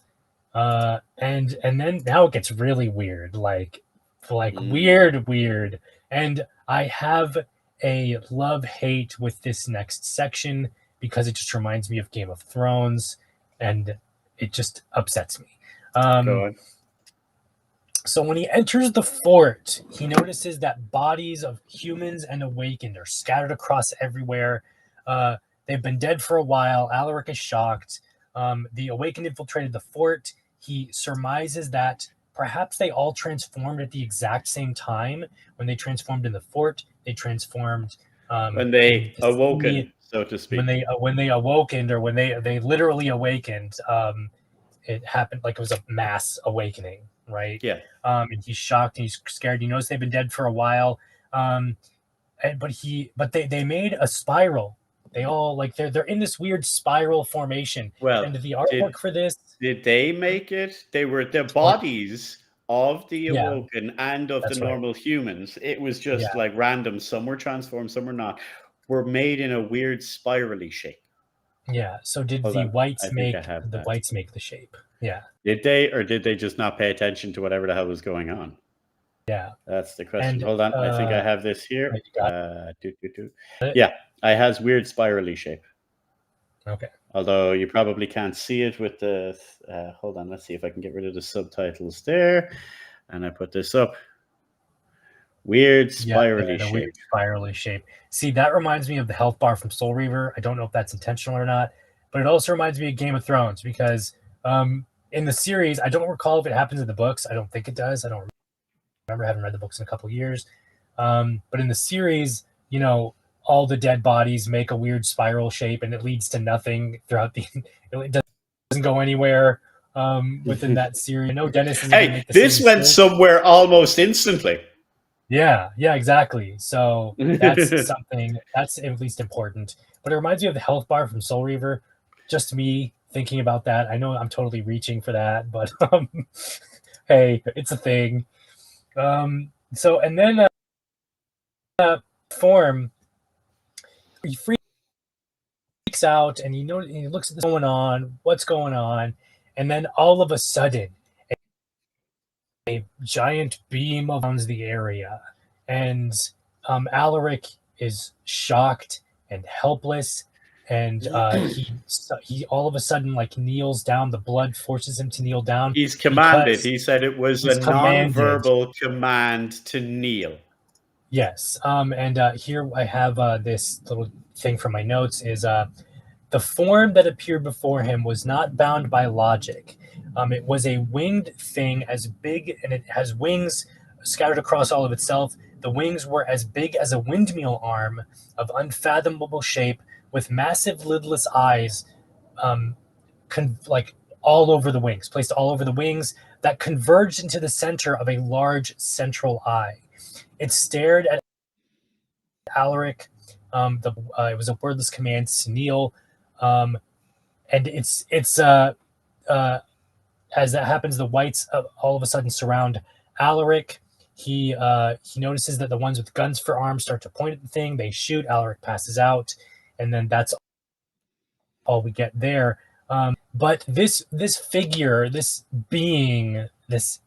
And then now it gets really weird. Weird. And I have a love-hate with this next section because it just reminds me of Game of Thrones, and it just upsets me. Go on. So when he enters the fort, he notices that bodies of humans and awakened are scattered across everywhere. They've been dead for a while. Alaric is shocked. The awakened infiltrated the fort. He surmises that perhaps they all transformed at the exact same time. When they transformed in the fort, they transformed when they awoken, so to speak. When they awakened, or when they literally awakened, it happened like it was a mass awakening, right? Yeah. And he's shocked and he's scared. He knows they've been dead for a while. But they made a spiral. They all they're in this weird spiral formation. Well, and the artwork for this. Did they make it? They were the bodies of the awoken and of the normal humans. It was just like random. Some were transformed, some were not. Were made in a weird spirally shape. Yeah. So did the whites make the shape? Yeah. Did they, or did they just not pay attention to whatever the hell was going on? Yeah. That's the question. And, hold on. I think I have this here. Yeah. It has weird spirally shape. Okay. Although you probably can't see it with the... hold on. Let's see if I can get rid of the subtitles there. And I put this up. Weird spirally shape. Weird spirally shape. See, that reminds me of the health bar from Soul Reaver. I don't know if that's intentional or not. But it also reminds me of Game of Thrones because in the series, I don't recall if it happens in the books. I don't think it does. I don't remember. I haven't read the books in a couple of years. But in the series, all the dead bodies make a weird spiral shape, and it leads to nothing throughout the... It doesn't go anywhere within that series. I know Dennis is... Hey, this went somewhere almost instantly. Yeah, exactly. So that's something that's at least important. But it reminds me of the health bar from Soul Reaver. Just me thinking about that. I know I'm totally reaching for that, but hey, it's a thing. So, and then form... out and he looks at what's going on, and then all of a sudden a giant beam surrounds the area, and Alaric is shocked and helpless, and he all of a sudden like kneels down. The blood forces him to kneel down. He's commanded. He said it was a non-verbal command to kneel. Yes. And here I have this little thing from my notes is the form that appeared before him was not bound by logic. It was a winged thing as big, and it has wings scattered across all of itself. The wings were as big as a windmill arm of unfathomable shape, with massive lidless eyes, like all over the wings, placed all over the wings, that converged into the center of a large central eye. It stared at Alaric. It was a wordless command to kneel, and it's as that happens, the whites all of a sudden surround Alaric. He notices that the ones with guns for arms start to point at the thing. They shoot. Alaric passes out, and then that's all we get there. But this figure, this being, this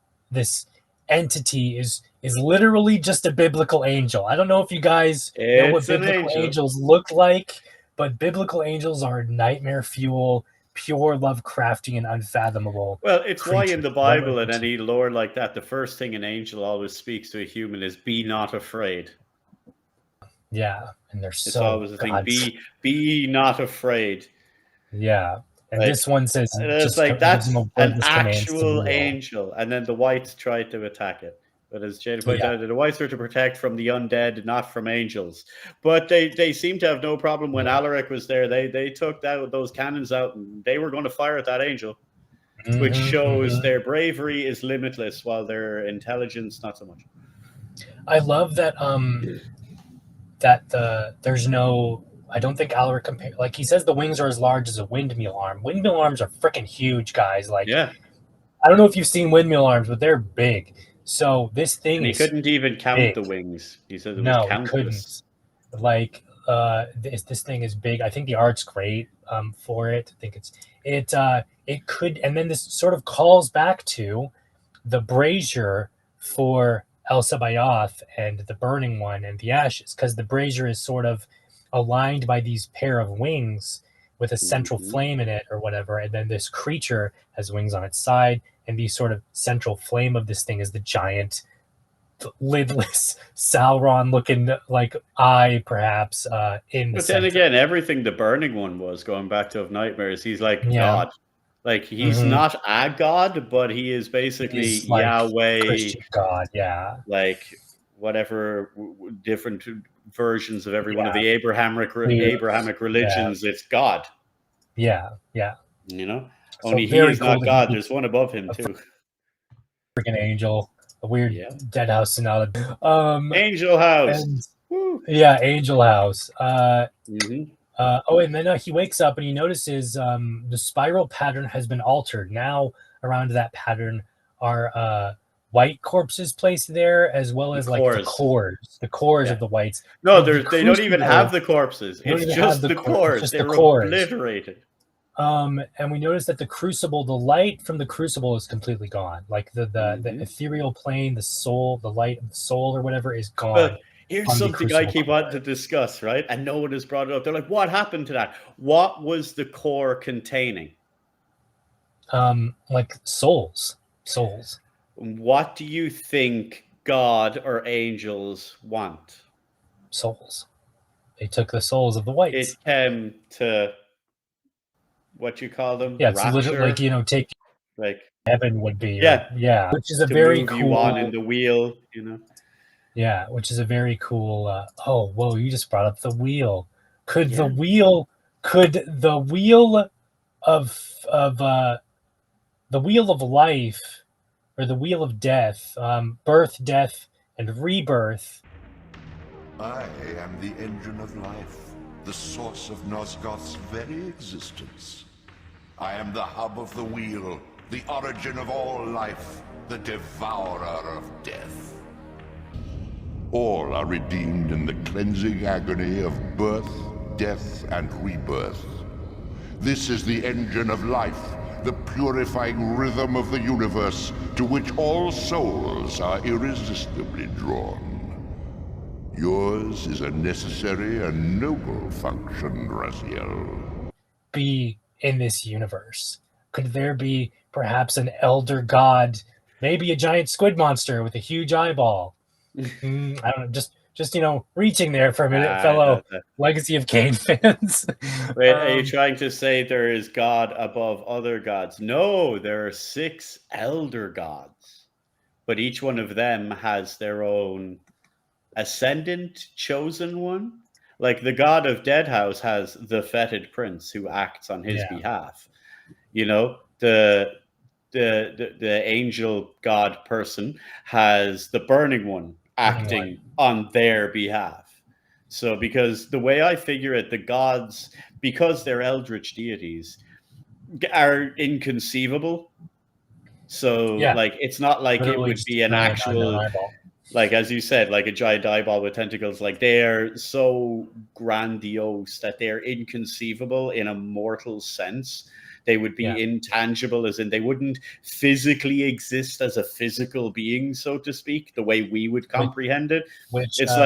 entity is literally just a biblical angel. I don't know if you guys know what biblical angels look like, but biblical angels are nightmare fuel, pure Lovecraftian and unfathomable. Well, it's why in the Bible and any lore like that, the first thing an angel always speaks to a human is "Be not afraid." Yeah, and they're so. It's always the thing. Be not afraid. Yeah, and like, this one says it's like that's an actual angel, and then the whites tried to attack it. But as Jada pointed out, the whites were to protect from the undead, not from angels. But they seem to have no problem when Alaric was there. They took those cannons out, and they were going to fire at that angel, which shows their bravery is limitless, while their intelligence not so much. I love that there's no. I don't think Alaric like he says the wings are as large as a windmill arm. Windmill arms are freaking huge, guys. Like, yeah, I don't know if you've seen windmill arms, but they're big. So this thing, and he couldn't even count big. The wings. He said it was countless. He couldn't. Like, this thing is big. I think the art's great for it. I think it could, and then this sort of calls back to the brazier for El-Sabaoth and the burning one and the ashes, because the brazier is sort of aligned by these pair of wings with a central flame in it or whatever, and then this creature has wings on its side, and the sort of central flame of this thing is the giant lidless Sauron looking like eye, perhaps, in the but center. Then again, everything the burning one was, going back to Nightmares, he's like God. Like, he's not a god, but he is basically like Yahweh, Christian God, like whatever different versions of every one of the Abrahamic religions. It's God. Yeah. You know, only he is not God. There's one above him too. Freaking angel, a weird Deadhaus Sonata. Angel House. Angel House. And then he wakes up and he notices the spiral pattern has been altered. Now around that pattern are white corpses placed there, as well as like the cores of the whites. No, they don't even have the corpses. It's just the cores. They're obliterated. And we notice that the crucible, the light from the crucible is completely gone. Like the ethereal plane, the soul, the light of the soul or whatever is gone. But here's something I keep wanting to discuss, right? And no one has brought it up. They're like, what happened to that? What was the core containing? Like souls. What do you think God or angels want? Souls. They took the souls of the whites. It came to what you call them? Yeah, it's literally like, take like heaven would be. Yeah. Which is a very cool. You on in the wheel, you know. Yeah, which is a very cool. You just brought up the wheel. Could the wheel of life, or the wheel of death, birth, death, and rebirth? I am the engine of life, the source of Nosgoth's very existence. I am the hub of the wheel, the origin of all life, the devourer of death. All are redeemed in the cleansing agony of birth, death and rebirth. This is the engine of life, the purifying rhythm of the universe to which all souls are irresistibly drawn. Yours is a necessary and noble function, Raziel. Be in this universe? Could there be perhaps an elder god, maybe a giant squid monster with a huge eyeball? I don't know, just reaching there for a minute, fellow Legacy of Kain fans. Wait, are you trying to say there is God above other gods? No, there are 6 elder gods, but each one of them has their own ascendant chosen one. Like the god of Deadhaus has the fetid prince who acts on his behalf. The angel god person has the burning one acting on their behalf. So because the way I figure it, the gods, because they're eldritch deities, are inconceivable. So like it's not like literally it would be an actual, like as you said, like a giant eyeball with tentacles. Like they are so grandiose that they're inconceivable in a mortal sense. They would be intangible, as in they wouldn't physically exist as a physical being, so to speak, the way we would comprehend it. It's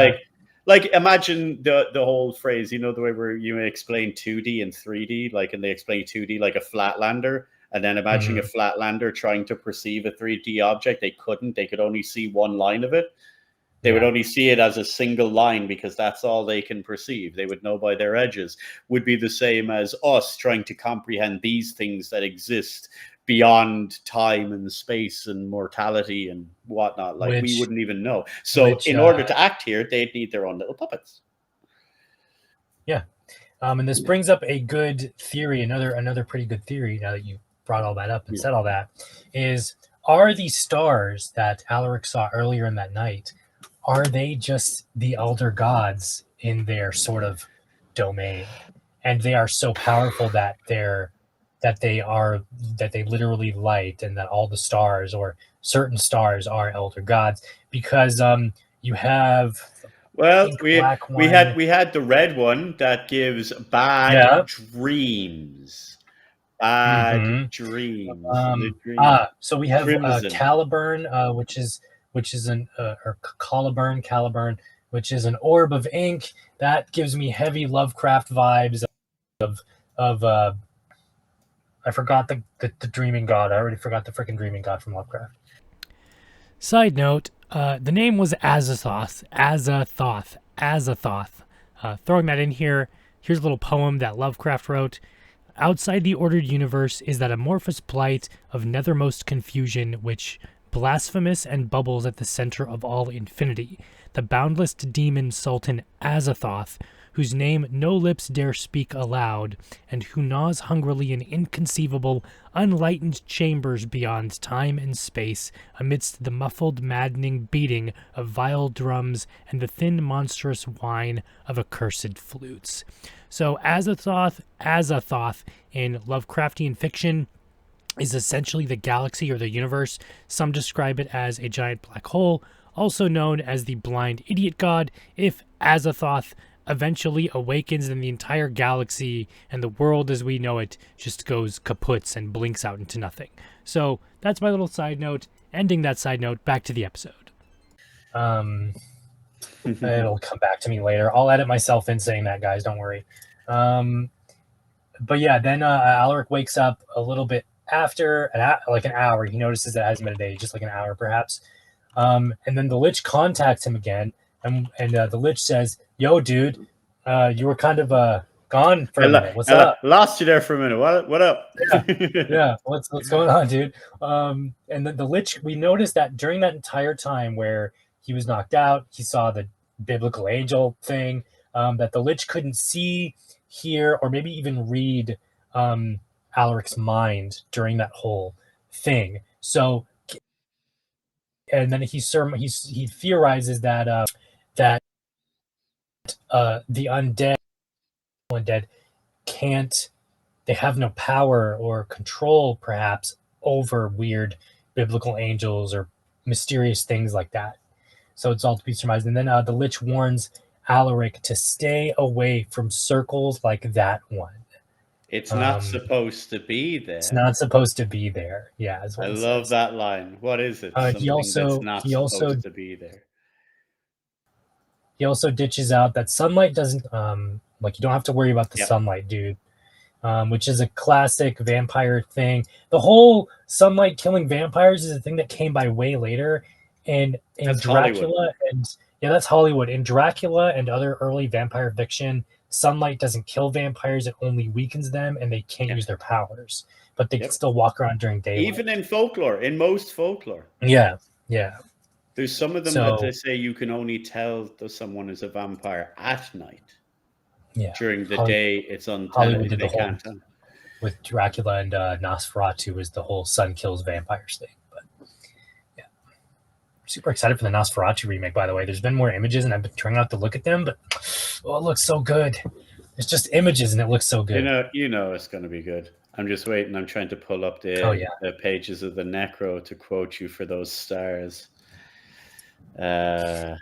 like imagine the whole phrase, the way where you explain 2D and 3D, like, and they explain 2D like a flatlander, and then imagining a flatlander trying to perceive a 3D object. They couldn't. They could only see one line of it. They would only see it as a single line because that's all they can perceive. They would know by their edges. Would be the same as us trying to comprehend these things that exist beyond time and space and mortality and whatnot. Like we wouldn't even know. So in order to act here, they'd need their own little puppets. Yeah. And this brings up a good theory, another pretty good theory, now that you brought all that up and said all that, is, are these stars that Alaric saw earlier in that night, are they just the elder gods in their sort of domain? And they are so powerful that they literally light, and that all the stars or certain stars are elder gods, because you have we had the red one that gives bad dreams. Bad dreams. So we have Caliburn, which is an or Caliburn, which is an orb of ink that gives me heavy Lovecraft vibes of I forgot the dreaming god. I already forgot the freaking dreaming god from Lovecraft. Side note, the name was Azathoth. Throwing that in here, here's a little poem that Lovecraft wrote. Outside the ordered universe is that amorphous plight of nethermost confusion, which blasphemous and bubbles at the center of all infinity. The boundless demon Sultan Azathoth, whose name no lips dare speak aloud, and who gnaws hungrily in inconceivable, unlightened chambers beyond time and space, amidst the muffled, maddening beating of vile drums and the thin, monstrous whine of accursed flutes. So Azathoth in Lovecraftian fiction is essentially the galaxy or the universe. Some describe it as a giant black hole, also known as the blind idiot god. If Azathoth eventually awakens, then the entire galaxy and the world as we know it just goes kaputs and blinks out into nothing. So that's my little side note. Ending that side note, back to the episode. It'll come back to me later. I'll edit myself in saying that, guys. Don't worry. But yeah, then Alaric wakes up a little bit after, like an hour. He notices that it hasn't been a day, just like an hour perhaps. And then the Lich contacts him again, and the Lich says, "Yo, dude, you were kind of gone for a minute. What's up? Lost you there for a minute. What up?" Yeah. What's going on, dude? And the Lich, we noticed that during that entire time where he was knocked out, he saw the biblical angel thing, that the Lich couldn't see, hear, or maybe even read Alaric's mind during that whole thing. So, and then he theorizes that the undead can't, they have no power or control perhaps over weird biblical angels or mysterious things like that. So it's all to be surmised. And then the Lich warns Alaric to stay away from circles like that one. It's not supposed to be there. It's not supposed to be there. Yeah, is what I he love says. that line. What is it? He Something that's also not he also supposed to be there. he also ditches out that sunlight doesn't like you don't have to worry about the Yep. sunlight, dude. Which is a classic vampire thing. The whole sunlight killing vampires is a thing that came by way later, and in That's Dracula Hollywood. and yeah, that's Hollywood. In Dracula and other early vampire fiction, sunlight doesn't kill vampires; it only weakens them, and they can't use their powers. But they can still walk around during daylight. Even in folklore, in most folklore. Yeah. There's some of them that they say you can only tell that someone is a vampire at night. Yeah. During the day, it's on Hollywood did they the whole can't tell. with Dracula and Nosferatu is the whole sun kills vampires thing. But yeah, super excited for the Nosferatu remake. By the way, there's been more images, and I've been trying not to look at them, but it looks so good. It's just images, and it looks so good. You know it's going to be good. I'm just waiting. I'm trying to pull up the pages of the Necro to quote you for those stars. No,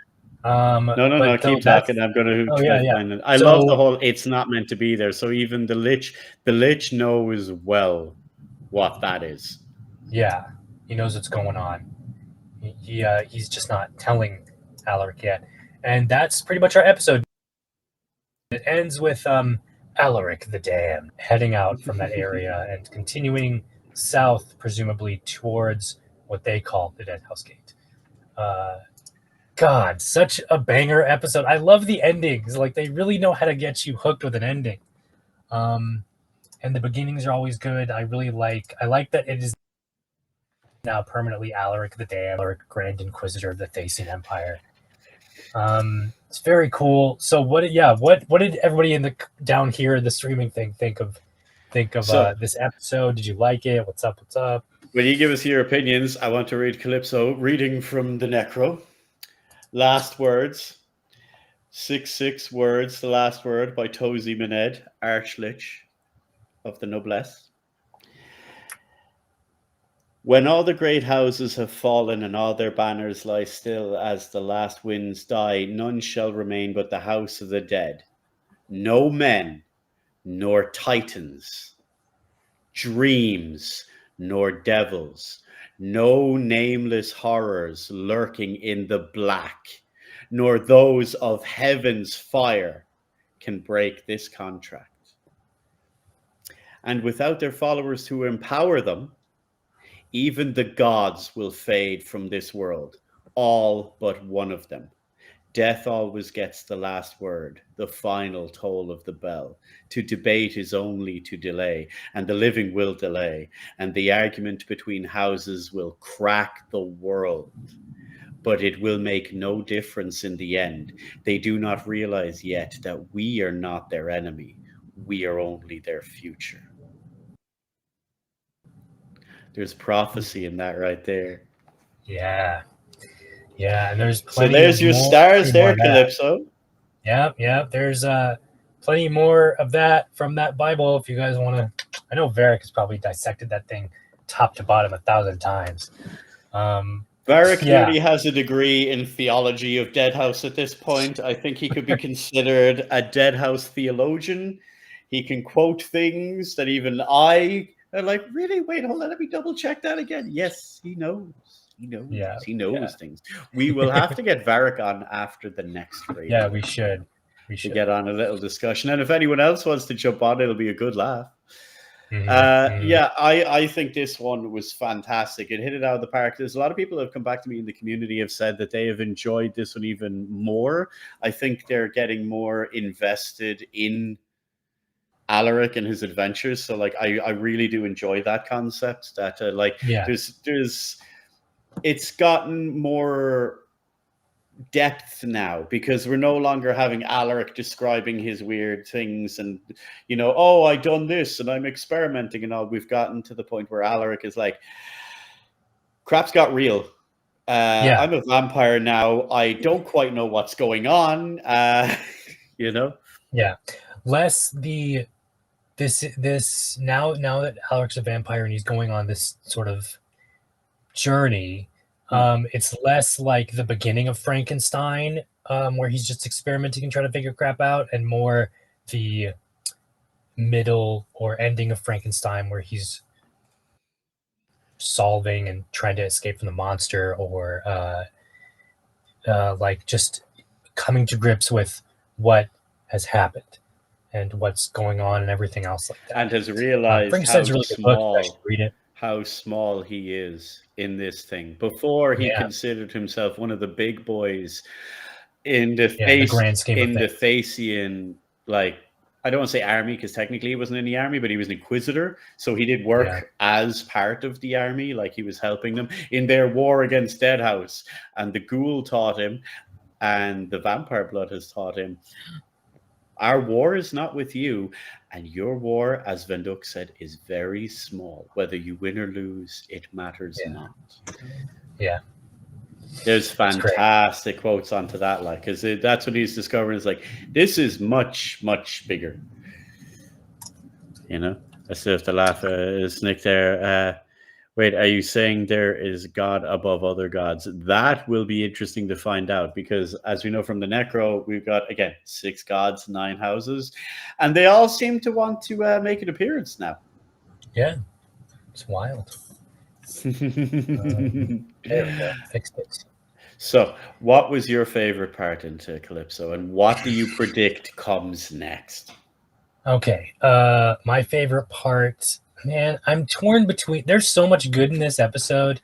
keep talking. I'm going to try to find it. I love the whole it's not meant to be there. So even the Lich knows well what that is. Yeah, he knows what's going on. He's just not telling Alaric yet. And that's pretty much our episode. It ends with Alaric the Damned heading out from that area and continuing south, presumably towards what they call the Deadhaus Gate. God, such a banger episode. I love the endings. Like, they really know how to get you hooked with an ending. And the beginnings are always good. I like that it is now permanently Alaric the Damned, Alaric Grand Inquisitor of the Thasian Empire. It's very cool. So what did everybody in the down here the streaming thing think of this episode? Did you like it? What's up? When you give us your opinions, I want to read Calypso reading from the Necro. Last words. 6 words, the last word by Tozy Maned, Archlich of the Noblesse. When all the great houses have fallen and all their banners lie still as the last winds die, none shall remain but the house of the dead. No men, nor titans, dreams, nor devils, no nameless horrors lurking in the black, nor those of heaven's fire can break this contract. And without their followers to empower them, even the gods will fade from this world, all but one of them. Death always gets the last word, the final toll of the bell. To debate is only to delay, and the living will delay, and the argument between houses will crack the world. But it will make no difference in the end. They do not realize yet that we are not their enemy. We are only their future. There's prophecy in that right there. Yeah, and there's plenty. So there's your stars there, Calypso. Yeah. There's plenty more of that from that Bible if you guys want to. I know Varric has probably dissected that thing top to bottom 1,000 times. Varric nearly has a degree in theology of Deadhaus at this point. I think he could be considered a Deadhaus theologian. He can quote things that even I are like, really? Wait, hold on, let me double check that again. Yes, he knows. He knows things. We will have to get Varric on after the next raid. Yeah, we should to get on a little discussion. And if anyone else wants to jump on, it'll be a good laugh. I think this one was fantastic. It hit it out of the park. There's a lot of people who have come back to me in the community have said that they have enjoyed this one even more. I think they're getting more invested in Alaric and his adventures. So like I really do enjoy that concept that there's it's gotten more depth now because we're no longer having Alaric describing his weird things and I done this and I'm experimenting and all. We've gotten to the point where Alaric is like, crap's got real. I'm a vampire now. I don't quite know what's going on. Less this now that Alaric's a vampire and he's going on this sort of journey, It's less like the beginning of Frankenstein, where he's just experimenting and trying to figure crap out, and more the middle or ending of Frankenstein, where he's solving and trying to escape from the monster, or like just coming to grips with what has happened and what's going on and everything else like that. And has realized Frankenstein's a really good book. You should read it. How small he is in this thing. Before he considered himself one of the big boys in the grand scheme of the Thasian, like, I don't want to say army because technically he wasn't in the army, but he was an inquisitor. So he did work as part of the army, like he was helping them in their war against Deadhaus. And the ghoul taught him, and the vampire blood has taught him, our war is not with you, and your war, as Venduk said, is very small. Whether you win or lose, it matters not. Yeah. There's fantastic quotes onto that, like, because that's what he's discovering. Is like, this is much, much bigger. You know, I still have to laugh. Nick there. Wait, are you saying there is God above other gods? That will be interesting to find out, because as we know from the Necro, we've got, again, 6 gods, 9 houses, and they all seem to want to make an appearance now. Yeah, it's wild. There we go. Fixed it. So, what was your favorite part into Calypso, and what do you predict comes next? Okay, my favorite part, man, I'm torn between. There's so much good in this episode.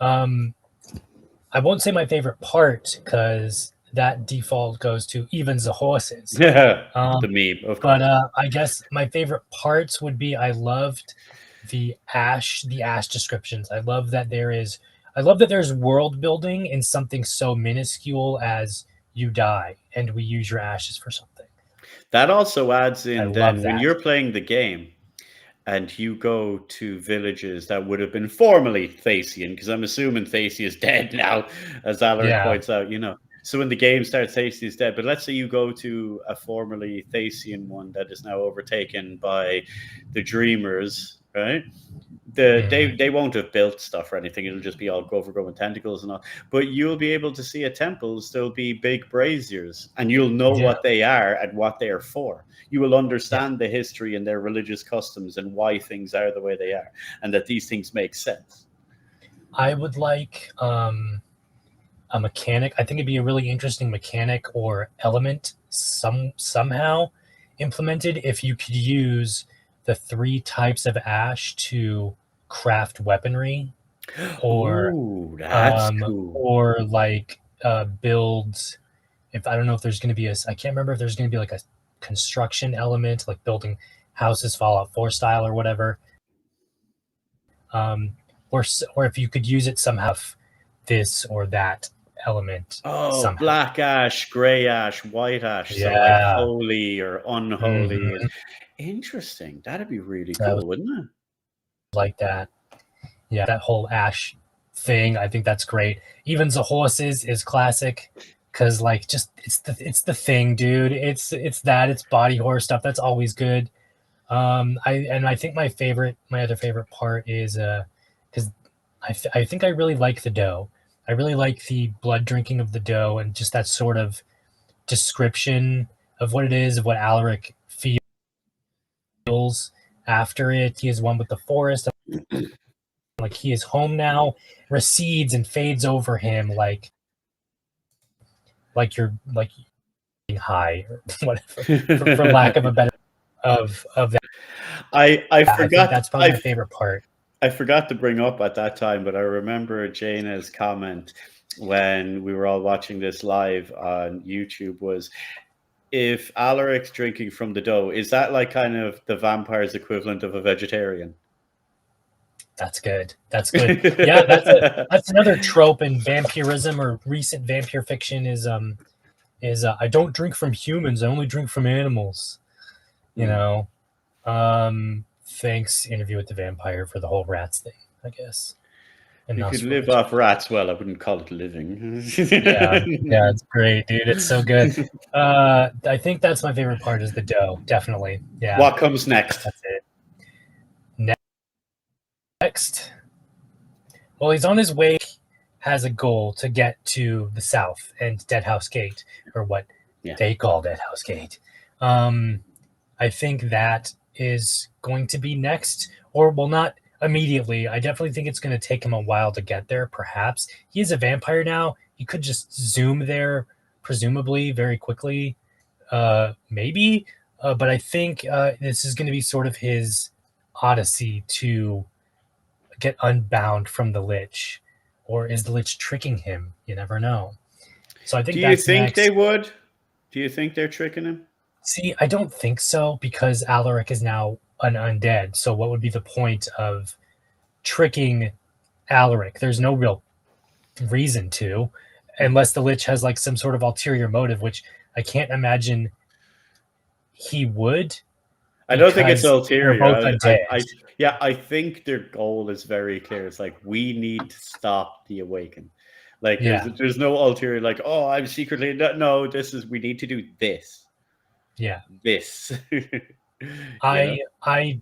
I won't say my favorite part because that default goes to even the horses. The meme, of course. But I guess my favorite parts would be, I loved the ash descriptions. I love that there's world building in something so minuscule as you die and we use your ashes for something. That also adds in then when you're playing the game and you go to villages that would have been formerly Thasian, because I'm assuming Thasia is dead now, as Alaric points out, you know. So when the game starts, Thasia is dead. But let's say you go to a formerly Thasian one that is now overtaken by the Dreamers, right? They won't have built stuff or anything. It'll just be all overgrown tentacles and all. But you'll be able to see at temples, there'll be big braziers, and you'll know what they are and what they are for. You will understand the history and their religious customs and why things are the way they are, and that these things make sense. I would like a mechanic. I think it'd be a really interesting mechanic or element somehow implemented if you could use the 3 types of ash to craft weaponry, or cool. Or like build. I don't know if there's going to be I can't remember if there's going to be like a construction element, like building houses Fallout 4 style or whatever. Or if you could use it somehow, this or that element. Somehow. Black ash, gray ash, white ash. So like holy or unholy. Mm-hmm. Interesting. That'd be really cool, wouldn't it? Like that. Yeah, that whole ash thing. I think that's great. Even the horses is classic, because like just it's the thing, dude. It's body horror stuff. That's always good. I think my other favorite part is because I think I really like the dough. I really like the blood drinking of the dough, and just that sort of description of what it is, of what Alaric feels after it. He is one with the forest. Like he is home now, recedes and fades over him like you're like being high or whatever, for lack of a better of that. I forgot. That's probably my favorite part. I forgot to bring up at that time, but I remember Jaina's comment when we were all watching this live on YouTube was, if Alaric's drinking from the dough, is that like kind of the vampire's equivalent of a vegetarian? That's good. Yeah, that's another trope in vampirism or recent vampire fiction is I don't drink from humans, I only drink from animals. You know. Thanks, Interview with the Vampire, for the whole rats thing, I guess. And you could live off rats. Well, I wouldn't call it living. yeah, it's great, dude. It's so good. I think that's my favorite part, is the dough. Definitely. Yeah. What comes next? That's it. Next. Well, he's on his way has a goal to get to the south and Deadhaus Gate, or what they call Deadhaus Gate. I think that is going to be next, or well, not immediately. I definitely think it's going to take him a while to get there. Perhaps he is a vampire now. He could just zoom there, presumably very quickly, maybe. But I think this is going to be sort of his odyssey to get unbound from the Lich, or is the Lich tricking him? You never know. So I think. Do you think they would? Do you think they're tricking him? See, I don't think so, because Alaric is now an undead. So what would be the point of tricking Alaric? There's no real reason to, unless the Lich has like some sort of ulterior motive, which I can't imagine he would. I don't think it's ulterior. Both undead. I think their goal is very clear. It's like, we need to stop the Awaken. Like, there's no ulterior, like, oh, I'm secretly... No, we need to do this. Yeah. This. I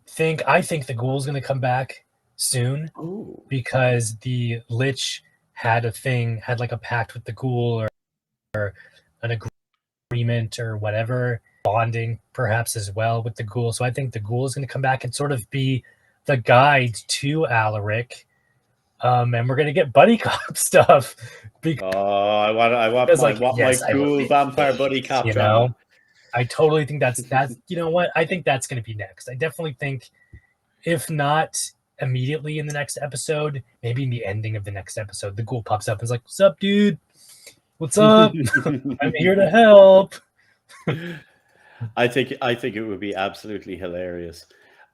think the ghoul's going to come back soon. Ooh. Because the Lich had like a pact with the ghoul, or an agreement or whatever, bonding perhaps as well with the ghoul. So I think the ghoul is going to come back and sort of be the guide to Alaric. And we're going to get buddy cop stuff. I want my ghoul vampire buddy cop. You know, I totally think that's you know what? I think that's going to be next. I definitely think, if not immediately in the next episode, maybe in the ending of the next episode, the ghoul pops up and is like, "What's up, dude? What's up? I'm here to help." I think it would be absolutely hilarious.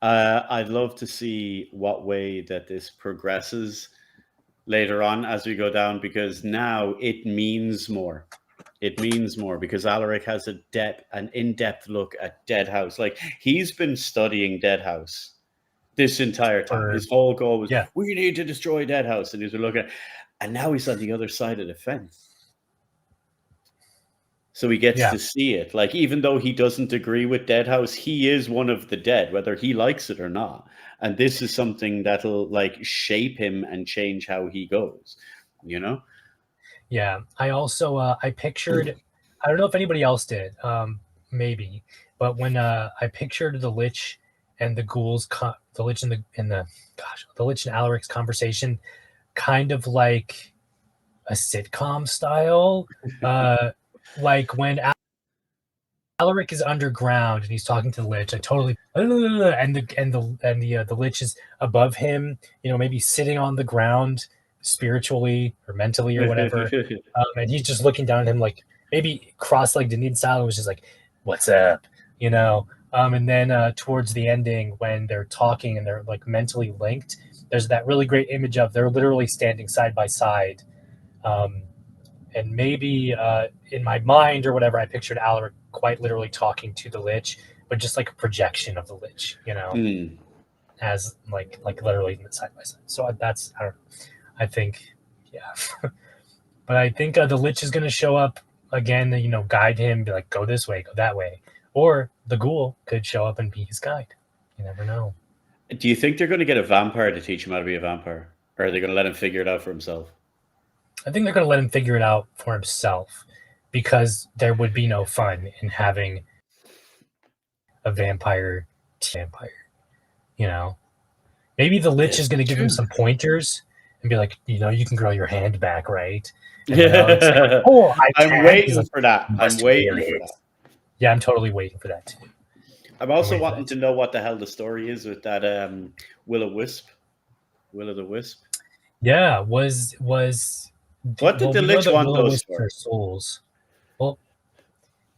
I'd love to see what way that this progresses later on as we go down, because now it means more. It means more because Alaric has an in-depth look at Deadhaus. Like, he's been studying Deadhaus this entire time. His whole goal was, we need to destroy Deadhaus, and he's been looking at, and now he's on the other side of the fence. So he gets to see it. Like, even though he doesn't agree with Deadhaus, he is one of the dead, whether he likes it or not. And this is something that'll like shape him and change how he goes, you know? Yeah. I also, I pictured, I don't know if anybody else did, maybe, but when I pictured the Lich and the ghouls, the Lich and the Lich and Alaric's conversation, kind of like a sitcom style, like when Alaric is underground and he's talking to the Lich, and the Lich is above him, you know, maybe sitting on the ground spiritually or mentally or whatever, and he's just looking down at him, like maybe cross-legged Indian style, and was just like, "What's up?" You know. And then towards the ending, when they're talking and they're like mentally linked, there's that really great image of they're literally standing side by side. And maybe in my mind or whatever, I pictured Alaric quite literally talking to the Lich, but just like a projection of the Lich, you know, as like literally side by side. So that's, I don't know. I think, but I think the Lich is going to show up again, you know, guide him, be like, go this way, go that way. Or the ghoul could show up and be his guide. You never know. Do you think they're going to get a vampire to teach him how to be a vampire? Or are they going to let him figure it out for himself? I think they're going to let him figure it out for himself, because there would be no fun in having a vampire, you know. Maybe the Lich is going to give him some pointers and be like, you know, you can grow your hand back, right? And like, oh, I'm waiting for that. I'm waiting for that. Yeah, I'm totally waiting for that too. I'm also wanting to know what the hell the story is with that Will-o-wisp. Will-o-the-wisp. Yeah, what did the Lich want those for? Souls. Well,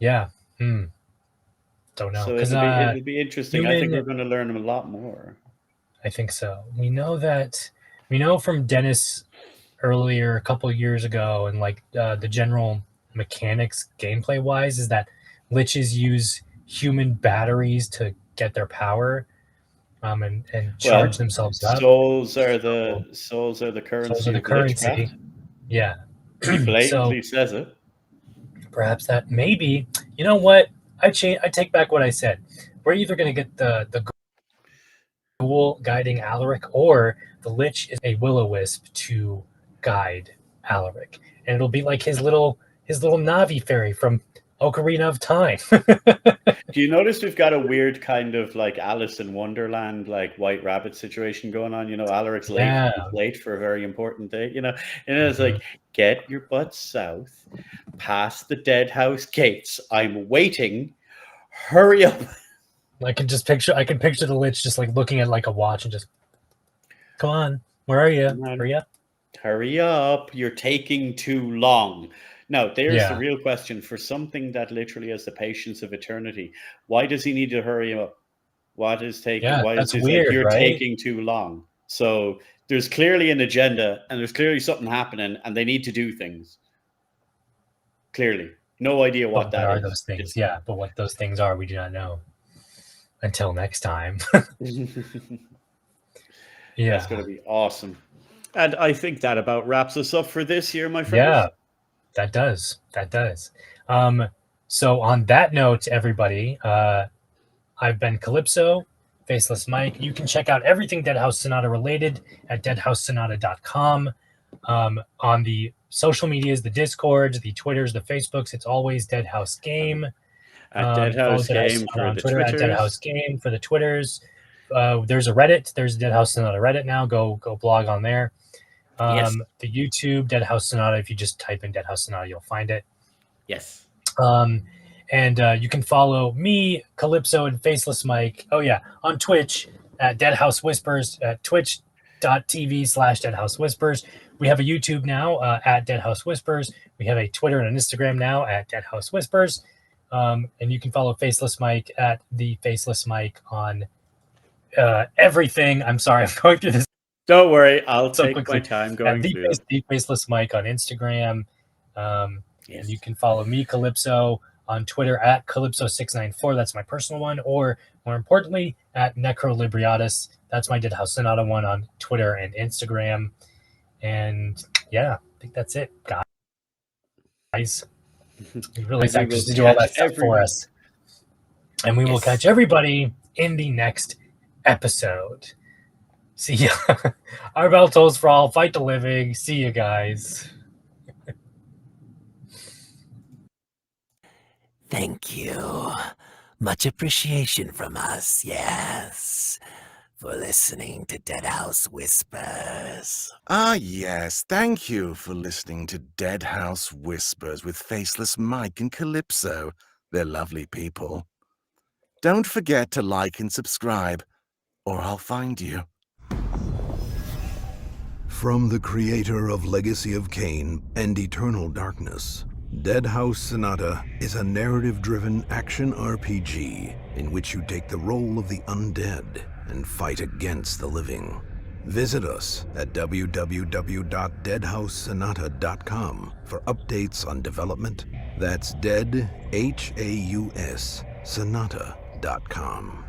yeah. Don't know. So it'll be interesting. I think we're going to learn a lot more. I think so. We know from Dennis earlier, a couple of years ago, and like the general mechanics gameplay wise, is that Liches use human batteries to get their power, and charge themselves up. Souls are the currency. Souls are the currency. Yeah. He blatantly says it. Perhaps that, maybe, you know what? I take back what I said. We're either going to get the ghoul guiding Alaric, or the Lich is a will-o-wisp to guide Alaric, and it'll be like his little Navi fairy from Ocarina of Time. Do you notice we've got a weird kind of like Alice in Wonderland, like White Rabbit situation going on? You know, Alaric's late, Yeah. he's late for a very important day. You know, and it's like, get your butt south, past the Deadhaus gates. I'm waiting. Hurry up. I can picture the Lich just like looking at like a watch and just, come on, where are you? Hurry up. Hurry up. You're taking too long. Now, there's the real question. For something that literally has the patience of eternity, why does he need to hurry up? What is taking? Yeah, why that's is weird, like, you're right? taking too long? So there's clearly an agenda, and there's clearly something happening, and they need to do things. Clearly, no idea what that are is. those things? Yeah, but what those things are, we do not know until next time. Yeah, That's going to be awesome. And I think that about wraps us up for this year, my friends. Yeah, that does. So on that note, everybody, I've been Calypso, Faceless Mike. You can check out everything Deadhaus Sonata related at deadhaussonata.com. On the social medias, the Discords, the Twitters, the Facebooks, it's always Deadhaus Game. At Deadhaus Game for on the Twitter, Twitters. at Deadhaus Game for the Twitters. There's a Reddit. There's a Deadhaus Sonata Reddit now. Go blog on there. Yes. The YouTube Deadhaus Sonata. If you just type in Deadhaus Sonata, you'll find it. Yes. And you can follow me, Calypso, and Faceless Mike. Oh yeah, on Twitch at Deadhaus Whispers at twitch.tv/Deadhaus Whispers. We have a YouTube now at Deadhaus Whispers. We have a Twitter and an Instagram now at Deadhaus Whispers. And you can follow Faceless Mike at the Faceless Mike on everything. I'm sorry, I'm going through this. Don't worry, I'll So take quickly. my time going through. The Faceless Mike on Instagram. Yes. And you can follow me, Calypso, on Twitter at Calypso694. That's my personal one. Or more importantly, at Necrolibriatus. That's my Deadhaus Sonata one on Twitter and Instagram. And yeah, I think that's it, guys. Really anxious to do all that stuff for us. And we will catch everybody in the next episode. See ya. Our bell tolls for all. Fight the living. See you guys. Thank you. Much appreciation from us, yes, for listening to Deadhaus Whispers. Ah, yes, thank you for listening to Deadhaus Whispers with Faceless Mike and Calypso. They're lovely people. Don't forget to like and subscribe, or I'll find you. From the creator of Legacy of Kain and Eternal Darkness, Deadhaus Sonata is a narrative-driven action RPG in which you take the role of the undead and fight against the living. Visit us at www.deadhaussonata.com for updates on development. That's Dead, H-A-U-S, Sonata.com.